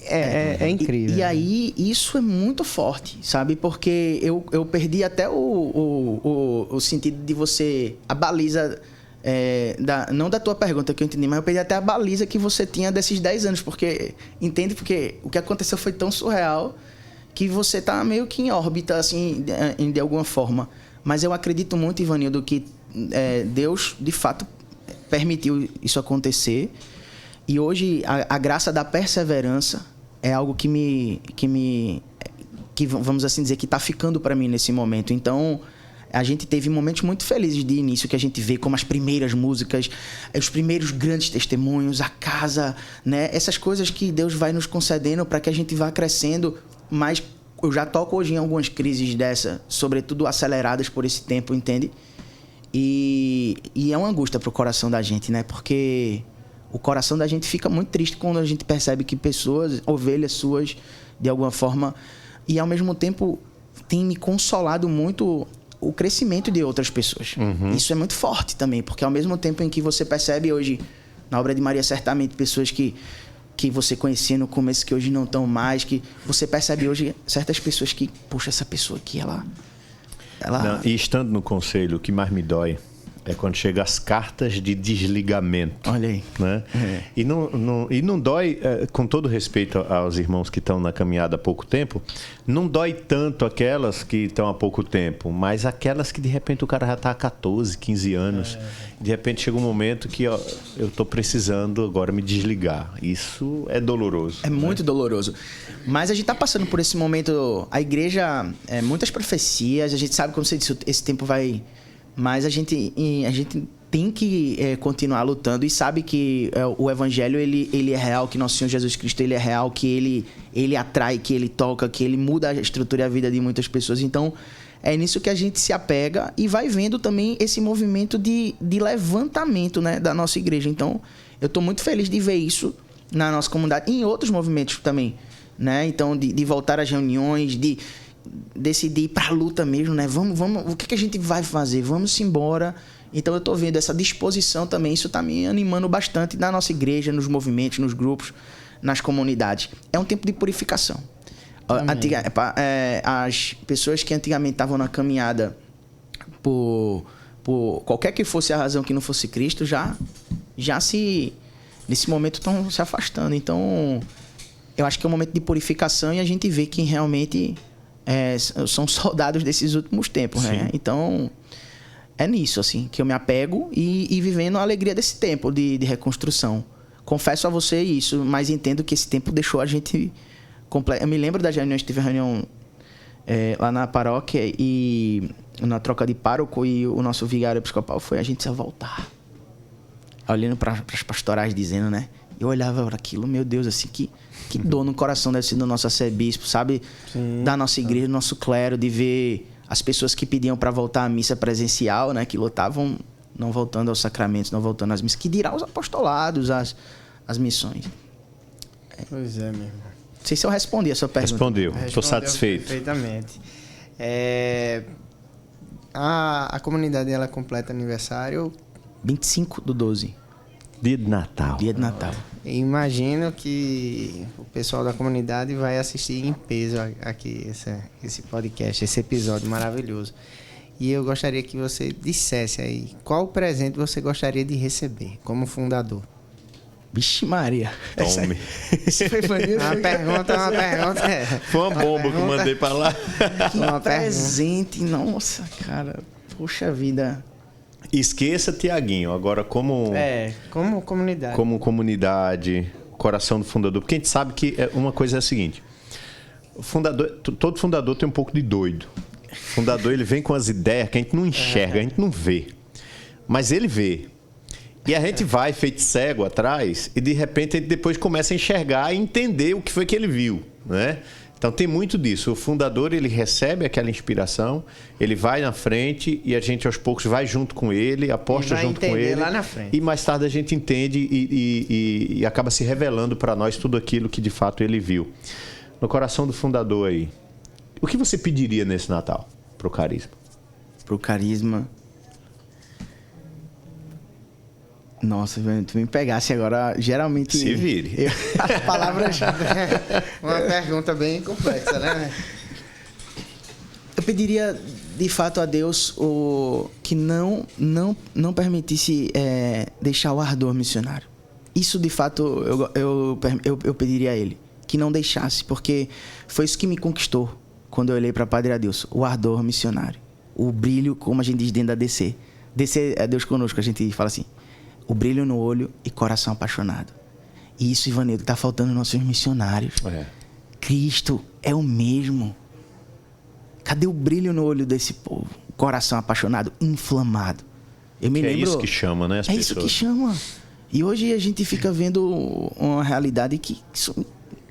É incrível. E aí, isso é muito forte, sabe? Porque eu perdi até o sentido de você... A baliza... não da tua pergunta que eu entendi, mas eu perdi até a baliza que você tinha desses 10 anos, porque o que aconteceu foi tão surreal que você tá meio que em órbita, assim, de alguma forma. Mas eu acredito muito, Ivanildo, que Deus, de fato, permitiu isso acontecer. E hoje, a graça da perseverança é algo que vamos assim dizer, que está ficando para mim nesse momento. Então, a gente teve momentos muito felizes de início, que a gente vê como as primeiras músicas, os primeiros grandes testemunhos, a casa, né? Essas coisas que Deus vai nos concedendo para que a gente vá crescendo. Mas eu já toco hoje em algumas crises dessa, sobretudo aceleradas por esse tempo, entende? E é uma angústia pro coração da gente, né? Porque o coração da gente fica muito triste quando a gente percebe que pessoas, ovelhas suas, de alguma forma... E, ao mesmo tempo, tem me consolado muito o crescimento de outras pessoas. Isso é muito forte também, porque ao mesmo tempo em que você percebe hoje, na obra de Maria, certamente, pessoas que você conhecia no começo, que hoje não estão mais, que você percebe hoje certas pessoas que, poxa, essa pessoa aqui, ela... Não, e estando no conselho, o que mais me dói é quando chegam as cartas de desligamento. Olha aí. Né? E não dói, com todo respeito aos irmãos que estão na caminhada há pouco tempo, não dói tanto aquelas que estão há pouco tempo, mas aquelas que de repente o cara já está há 14, 15 anos. De repente chega um momento que eu estou precisando agora me desligar. Isso é doloroso. É muito doloroso. Mas a gente está passando por esse momento. A igreja, muitas profecias, a gente sabe, como você disse, esse tempo vai... Mas a gente tem que continuar lutando e sabe que o evangelho ele é real, que nosso Senhor Jesus Cristo ele é real, que ele atrai, que ele toca, que ele muda a estrutura e a vida de muitas pessoas. Então, é nisso que a gente se apega e vai vendo também esse movimento de levantamento, né, da nossa igreja. Então, eu estou muito feliz de ver isso na nossa comunidade e em outros movimentos também, né? Então, de voltar às reuniões, de decidir ir para a luta mesmo, né? Vamos, o que a gente vai fazer? Vamos embora. Então eu tô vendo essa disposição também, isso tá me animando bastante na nossa igreja, nos movimentos, nos grupos, nas comunidades. É um tempo de purificação. As pessoas que antigamente estavam na caminhada por qualquer que fosse a razão que não fosse Cristo, já nesse momento estão se afastando. Então eu acho que é um momento de purificação e a gente vê que realmente são soldados desses últimos tempos, né? Então, é nisso, assim, que eu me apego e vivendo a alegria desse tempo de reconstrução. Confesso a você isso, mas entendo que esse tempo deixou a gente... Eu me lembro das reuniões, tive reunião lá na paróquia e na troca de pároco e o nosso vigário episcopal foi: a gente precisa voltar. Olhando para as pastorais dizendo, né? Eu olhava para aquilo, meu Deus, assim, que dor no coração deve ser do nosso arcebispo, sabe? Sim, da nossa igreja, do nosso clero, de ver as pessoas que pediam para voltar à missa presencial, né? Que lutavam, não voltando aos sacramentos, não voltando às missas. Que dirá os apostolados, as missões. Pois é, meu irmão. Não sei se eu respondi a sua pergunta. Respondeu, estou satisfeito. Perfeitamente. A comunidade, ela completa aniversário... 25/12. Dia de Natal. Dia de Natal. Imagino que o pessoal da comunidade vai assistir em peso aqui esse podcast, esse episódio maravilhoso. E eu gostaria que você dissesse aí qual presente você gostaria de receber como fundador. Vixe Maria. Tome. Isso foi maneiro. Uma pergunta. Foi uma bomba que eu mandei pra lá. Que presente. Nossa, cara. Poxa vida. Esqueça Tiaguinho, agora como comunidade. Como comunidade, coração do fundador. Porque a gente sabe que uma coisa é a seguinte: todo fundador tem um pouco de doido. O fundador, ele vem com as ideias que a gente não enxerga, a gente não vê. Mas ele vê. E a gente vai feito cego atrás e de repente a gente depois começa a enxergar e entender o que foi que ele viu, né? Então tem muito disso. O fundador, ele recebe aquela inspiração, ele vai na frente e a gente aos poucos vai junto com ele, aposta junto com ele. Lá na frente. E mais tarde a gente entende e acaba se revelando para nós tudo aquilo que de fato ele viu. No coração do fundador aí, o que você pediria nesse Natal pro Carisma? Pro Carisma... Nossa, tu me pegasse agora, geralmente... Se vire. As palavras... Uma pergunta bem complexa, né? Eu pediria, de fato, a Deus que não permitisse deixar o ardor missionário. Isso, de fato, eu pediria a Ele. Que não deixasse, porque foi isso que me conquistou quando eu olhei para Padre Adeus. O ardor missionário. O brilho, como a gente diz dentro da DC. DC é Deus conosco, a gente fala assim. O brilho no olho e coração apaixonado. E isso, Ivanildo, está faltando nos nossos missionários. Cristo é o mesmo. Cadê o brilho no olho desse povo? O coração apaixonado, inflamado. Eu me lembro... É isso que chama, né, as pessoas? Isso que chama. E hoje a gente fica vendo uma realidade que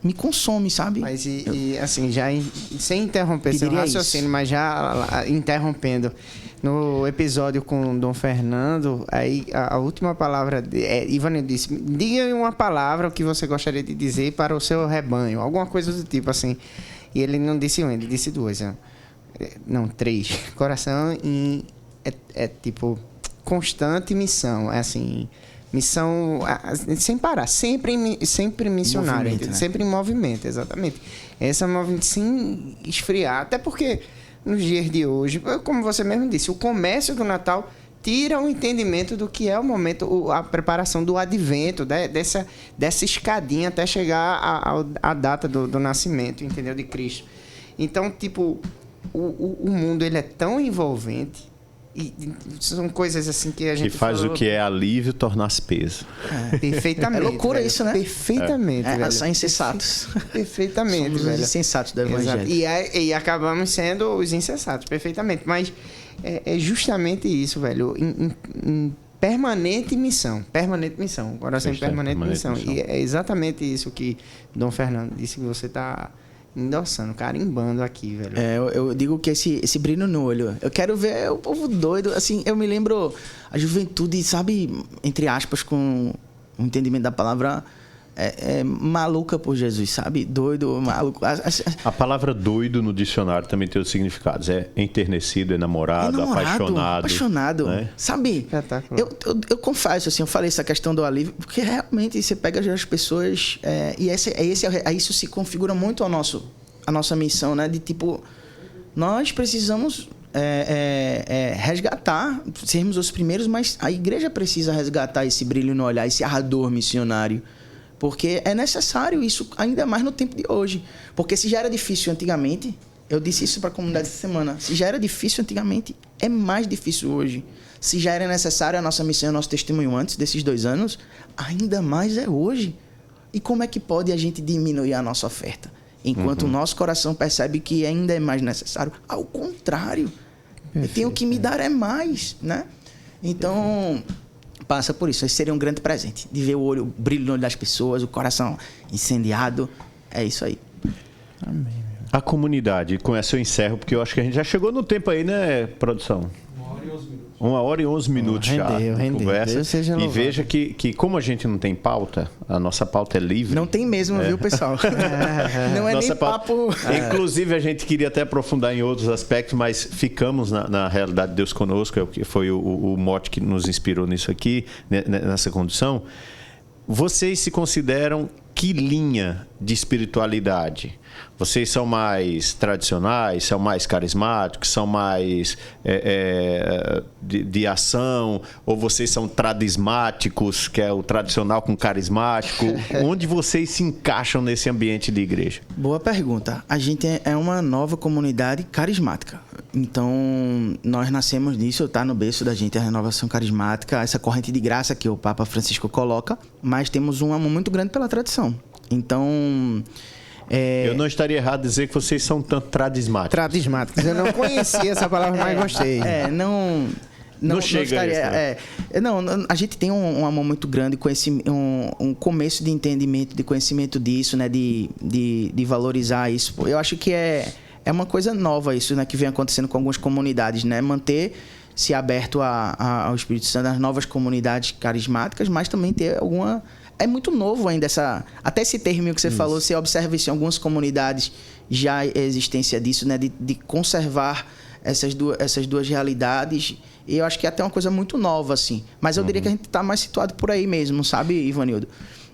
me consome, sabe? Mas assim, sem interromper seu raciocínio, mas já interrompendo, no episódio com o Dom Fernando, aí a última palavra, Ivanildo disse, diga uma palavra o que você gostaria de dizer para o seu rebanho, alguma coisa do tipo assim. E ele não disse uma, ele disse duas. Não, 3. Coração é tipo constante missão, é assim, missão sem parar, sempre missionário, movimento, né? Sempre em movimento, exatamente. Essa movimento sem esfriar, até porque nos dias de hoje, como você mesmo disse, o comércio do Natal tira o entendimento do que é o momento, a preparação do advento, dessa escadinha até chegar à data do nascimento, entendeu? De Cristo. Então, tipo, o mundo ele é tão envolvente e são coisas assim que a gente que faz falou, o que é alívio tornar-se peso. Perfeitamente. É loucura velho. isso, né? Perfeitamente, velho. São insensatos. Perfeitamente, Somos velho. os insensatos do evangelho. E acabamos sendo os insensatos, perfeitamente. Mas é justamente isso, velho. Em permanente missão. Permanente missão. Coração em permanente missão. E é exatamente isso que Dom Fernando disse que você está endossando, carimbando aqui, velho. Eu digo que esse brilho no olho. Eu quero ver o povo doido. Assim, eu me lembro a juventude, sabe, entre aspas, com o entendimento da palavra, maluca por Jesus, sabe? Doido, maluco. A palavra doido no dicionário também tem outros significados. É enternecido, enamorado, apaixonado. Né? Sabe? Eu confesso, assim, eu falei essa questão do alívio, porque realmente você pega as pessoas e isso se configura muito a nossa missão, né? De tipo, nós precisamos resgatar, sermos os primeiros, mas a igreja precisa resgatar esse brilho no olhar, esse ardor missionário. Porque é necessário isso, ainda mais no tempo de hoje. Porque se já era difícil antigamente, eu disse isso para a comunidade essa semana, se já era difícil antigamente, é mais difícil hoje. Se já era necessário a nossa missão e o nosso testemunho antes desses 2 anos, ainda mais é hoje. E como é que pode a gente diminuir a nossa oferta? Enquanto o nosso coração percebe que ainda é mais necessário. Ao contrário, eu tenho que me dar mais, né? Então, passa por isso. Esse seria um grande presente. De ver o brilho no olho das pessoas, o coração incendiado. É isso aí. Amém. A comunidade, com essa eu encerro, porque eu acho que a gente já chegou no tempo aí, né, produção? 1h11 minutos já de conversa. E veja que como a gente não tem pauta, a nossa pauta é livre. Não tem mesmo, viu, pessoal? Não é nossa nem papo... Inclusive, a gente queria até aprofundar em outros aspectos, mas ficamos na realidade Deus conosco, que foi o mote que nos inspirou nisso aqui, nessa condição. Vocês se consideram que linha de espiritualidade? Vocês são mais tradicionais, são mais carismáticos, são mais de ação, ou vocês são tradismáticos, que é o tradicional com carismático? Onde vocês se encaixam nesse ambiente de igreja? Boa pergunta. A gente é uma nova comunidade carismática. Então, nós nascemos nisso, está no berço da gente a renovação carismática, essa corrente de graça que o Papa Francisco coloca, mas temos um amor muito grande pela tradição. Então... Eu não estaria errado dizer que vocês são tanto tradismáticos. Tradismáticos. Eu não conhecia essa palavra, mas gostei. Não chega a gente tem um amor muito grande, um começo de entendimento, de conhecimento disso, né? De valorizar isso. Eu acho que é uma coisa nova isso, né? Que vem acontecendo com algumas comunidades, né? Manter-se aberto ao Espírito Santo, às novas comunidades carismáticas, mas também ter alguma... É muito novo ainda até esse termo que você falou, você observa isso em algumas comunidades, já a existência disso, né? De conservar essas duas realidades. E eu acho que é até uma coisa muito nova, assim. Mas eu diria que a gente está mais situado por aí mesmo, sabe, Ivanildo?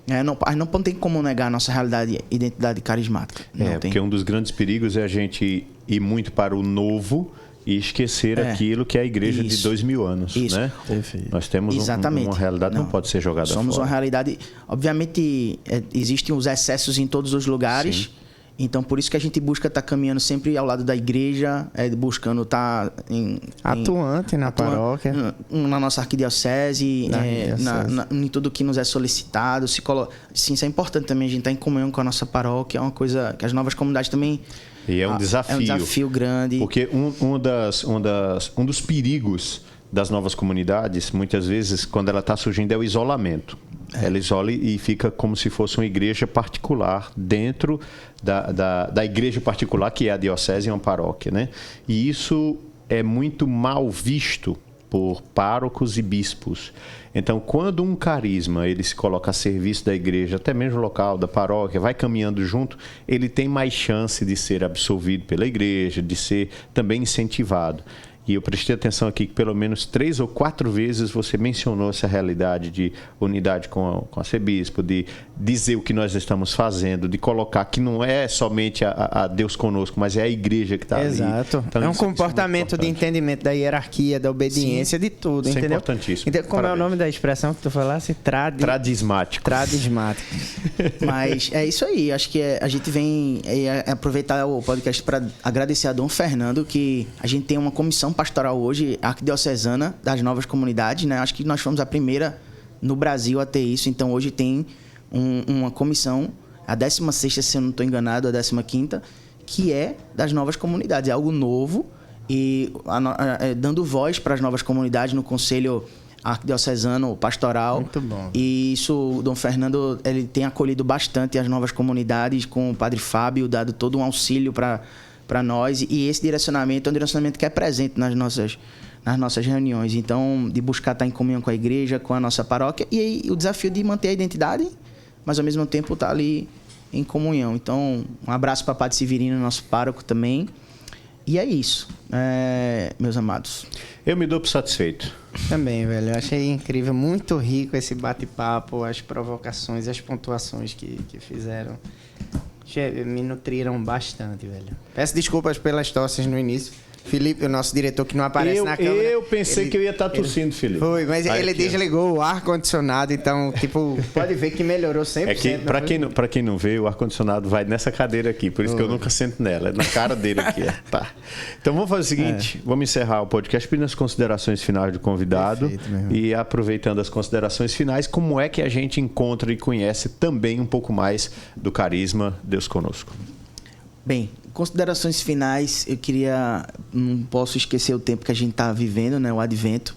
Não tem como negar a nossa realidade e identidade carismática. Porque um dos grandes perigos é a gente ir muito para o novo e esquecer aquilo que é a igreja de 2000 anos, né? Perfeito. Nós temos uma realidade que não pode ser jogada fora. Somos uma realidade... Obviamente, existem os excessos em todos os lugares. Sim. Então, por isso que a gente busca estar caminhando sempre ao lado da igreja, buscando estar atuante na paróquia, na nossa arquidiocese, em tudo que nos é solicitado. Sim, isso é importante também, a gente estar em comunhão com a nossa paróquia, é uma coisa que as novas comunidades também... E é um desafio. É um desafio grande. Porque um dos perigos das novas comunidades, muitas vezes, quando ela está surgindo, é o isolamento. Ela isola e fica como se fosse uma igreja particular dentro da igreja particular, que é a diocese e uma paróquia, né? E isso é muito mal visto por párocos e bispos. Então, quando um carisma ele se coloca a serviço da igreja, até mesmo local, da paróquia, vai caminhando junto, ele tem mais chance de ser absorvido pela igreja, de ser também incentivado. E eu prestei atenção aqui que pelo menos 3 ou 4 vezes você mencionou essa realidade de unidade com a Cebispo, de dizer o que nós estamos fazendo, de colocar que não é somente a Deus conosco, mas é a igreja que está ali. Exato. Então, é um comportamento de entendimento da hierarquia, da obediência, de tudo, isso entendeu? É importantíssimo. Então, como é o nome da expressão que tu falasse? Tradismático. Tradismático. Mas é isso aí. Acho que a gente vem aproveitar o podcast para agradecer a Dom Fernando, que a gente tem uma comissão pastoral hoje, arquidiocesana, das novas comunidades, né? Acho que nós fomos a primeira no Brasil a ter isso. Então, hoje tem uma comissão, a 16ª, se eu não estou enganado, a 15ª, que é das novas comunidades. É algo novo e dando voz para as novas comunidades no Conselho Arquidiocesano Pastoral. Muito bom. E isso, o Dom Fernando, ele tem acolhido bastante as novas comunidades, com o Padre Fábio, dado todo um auxílio para nós, e esse direcionamento é um direcionamento que é presente nas nossas reuniões. Então, de buscar estar em comunhão com a igreja, com a nossa paróquia, e aí o desafio de manter a identidade, mas ao mesmo tempo estar ali em comunhão. Então, um abraço para o Padre Severino, nosso pároco também. E é isso, meus amados. Eu me dou por satisfeito. Também, velho. Eu achei incrível, muito rico esse bate-papo, as provocações, as pontuações que fizeram. Me nutriram bastante, velho. Peço desculpas pelas tosses no início. Felipe, o nosso diretor que não aparece na câmera. Eu pensei que eu ia estar tossindo, Felipe. Foi, mas aí ele desligou o ar-condicionado, então, tipo, pode ver que melhorou 100%. É que, pra quem não vê, o ar-condicionado vai nessa cadeira aqui, por isso que eu nunca sento nela, é na cara dele aqui. Tá. Então vamos fazer o seguinte, vamos encerrar o podcast pedindo as considerações finais do convidado. Perfeito, e aproveitando as considerações finais, como é que a gente encontra e conhece também um pouco mais do carisma Deus Conosco? Bem, considerações finais, não posso esquecer o tempo que a gente está vivendo, né, o advento,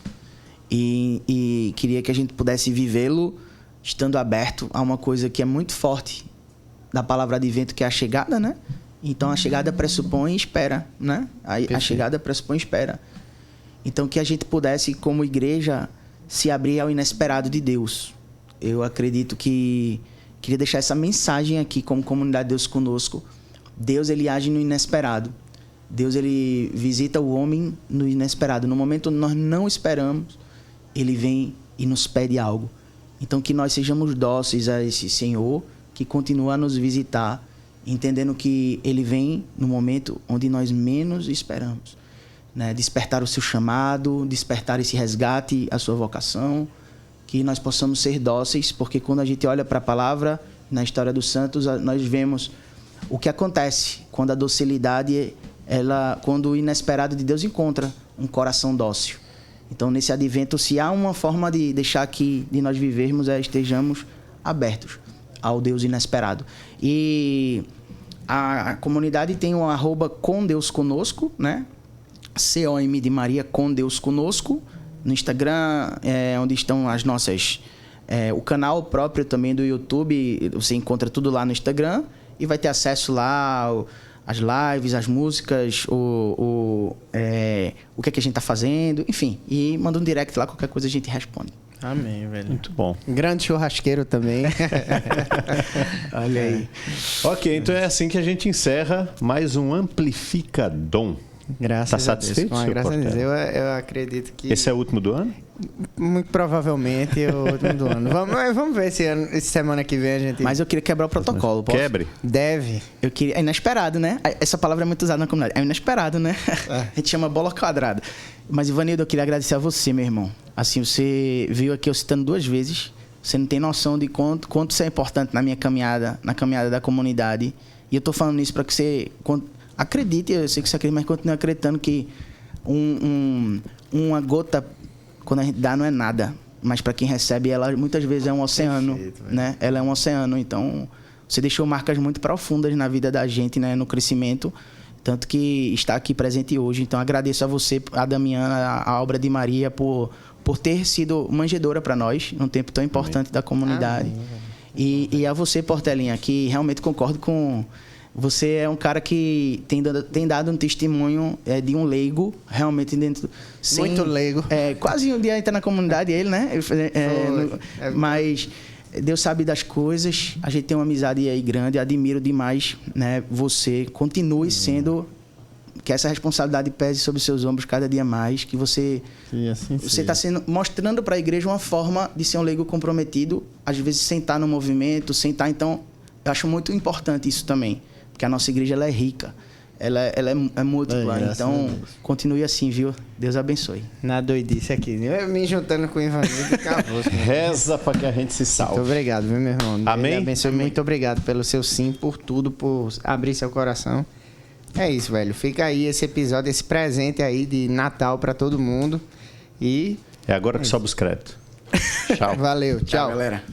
e queria que a gente pudesse vivê-lo estando aberto a uma coisa que é muito forte da palavra advento, que é a chegada, né? Então, a chegada pressupõe espera, né? A chegada pressupõe espera. Então, que a gente pudesse, como igreja, se abrir ao inesperado de Deus. Eu acredito que queria deixar essa mensagem aqui como comunidade Deus Conosco. Deus, ele age no inesperado. Deus, ele visita o homem no inesperado. No momento onde nós não esperamos, ele vem e nos pede algo. Então, que nós sejamos dóceis a esse Senhor, que continua a nos visitar, entendendo que ele vem no momento onde nós menos esperamos, né? Despertar o seu chamado, despertar esse resgate, a sua vocação, que nós possamos ser dóceis, porque quando a gente olha para a palavra, na história dos santos, nós vemos o que acontece quando a docilidade, quando o inesperado de Deus encontra um coração dócil. Então, nesse advento, se há uma forma de deixar que de nós vivermos, estejamos abertos ao Deus inesperado. E a comunidade tem um @ com Deus Conosco, né? COM de Maria, com Deus Conosco. No Instagram, onde estão as nossas... o canal próprio também do YouTube, você encontra tudo lá no Instagram. E vai ter acesso lá às lives, às músicas, o que é que a gente tá fazendo, enfim. E manda um direct lá, qualquer coisa a gente responde. Amém, velho. Muito bom. Grande churrasqueiro também. Olha aí. Ok, então é assim que a gente encerra mais um Amplificadom. Graças a Deus. Satisfeito, Graças a Deus. Eu acredito que... Esse é o último do ano? Muito provavelmente é o último do ano. Vamos ver essa semana que vem a gente... Mas eu queria quebrar o protocolo. Posso? Quebre. Deve. É inesperado, né? Essa palavra é muito usada na comunidade. É inesperado, né? A gente chama bola quadrada. Mas, Ivanildo, eu queria agradecer a você, meu irmão. Assim, você veio aqui eu citando 2 vezes. Você não tem noção de quanto isso é importante na minha caminhada, na caminhada da comunidade. E eu tô falando isso para que você... Acredite, eu sei que você acredita, mas continue acreditando que uma gota, quando a gente dá, não é nada. Mas para quem recebe, ela muitas vezes é um oceano. Perfeito, né? Ela é um oceano. Então, você deixou marcas muito profundas na vida da gente, né? No crescimento. Tanto que está aqui presente hoje. Então, agradeço a você, a Damiana, a obra de Maria, por ter sido manjedora para nós, num tempo tão importante da comunidade. E a você, Portelinha, que realmente concordo com... Você é um cara que tem dado um testemunho de um leigo, realmente dentro... Muito leigo. Quase um dia entra na comunidade ele, né? Mas Deus sabe das coisas, a gente tem uma amizade aí grande, admiro demais, né? Você continue sendo... Que essa responsabilidade pese sobre seus ombros cada dia mais, que você está mostrando para a igreja uma forma de ser um leigo comprometido, às vezes sem estar no movimento, sem estar... Então, eu acho muito importante isso também. Porque a nossa igreja ela é rica, ela é múltipla. Então, continue assim, viu? Deus abençoe. Na doidice aqui. Eu me juntando com o Ivanildo, acabou. Reza para que a gente se salve. Muito obrigado, viu, meu irmão? Amém? Deus abençoe. Muito obrigado pelo seu sim, por tudo, por abrir seu coração. É isso, velho. Fica aí esse episódio, esse presente aí de Natal para todo mundo. E... É agora que sobe os créditos. Tchau. Valeu. Tchau, galera.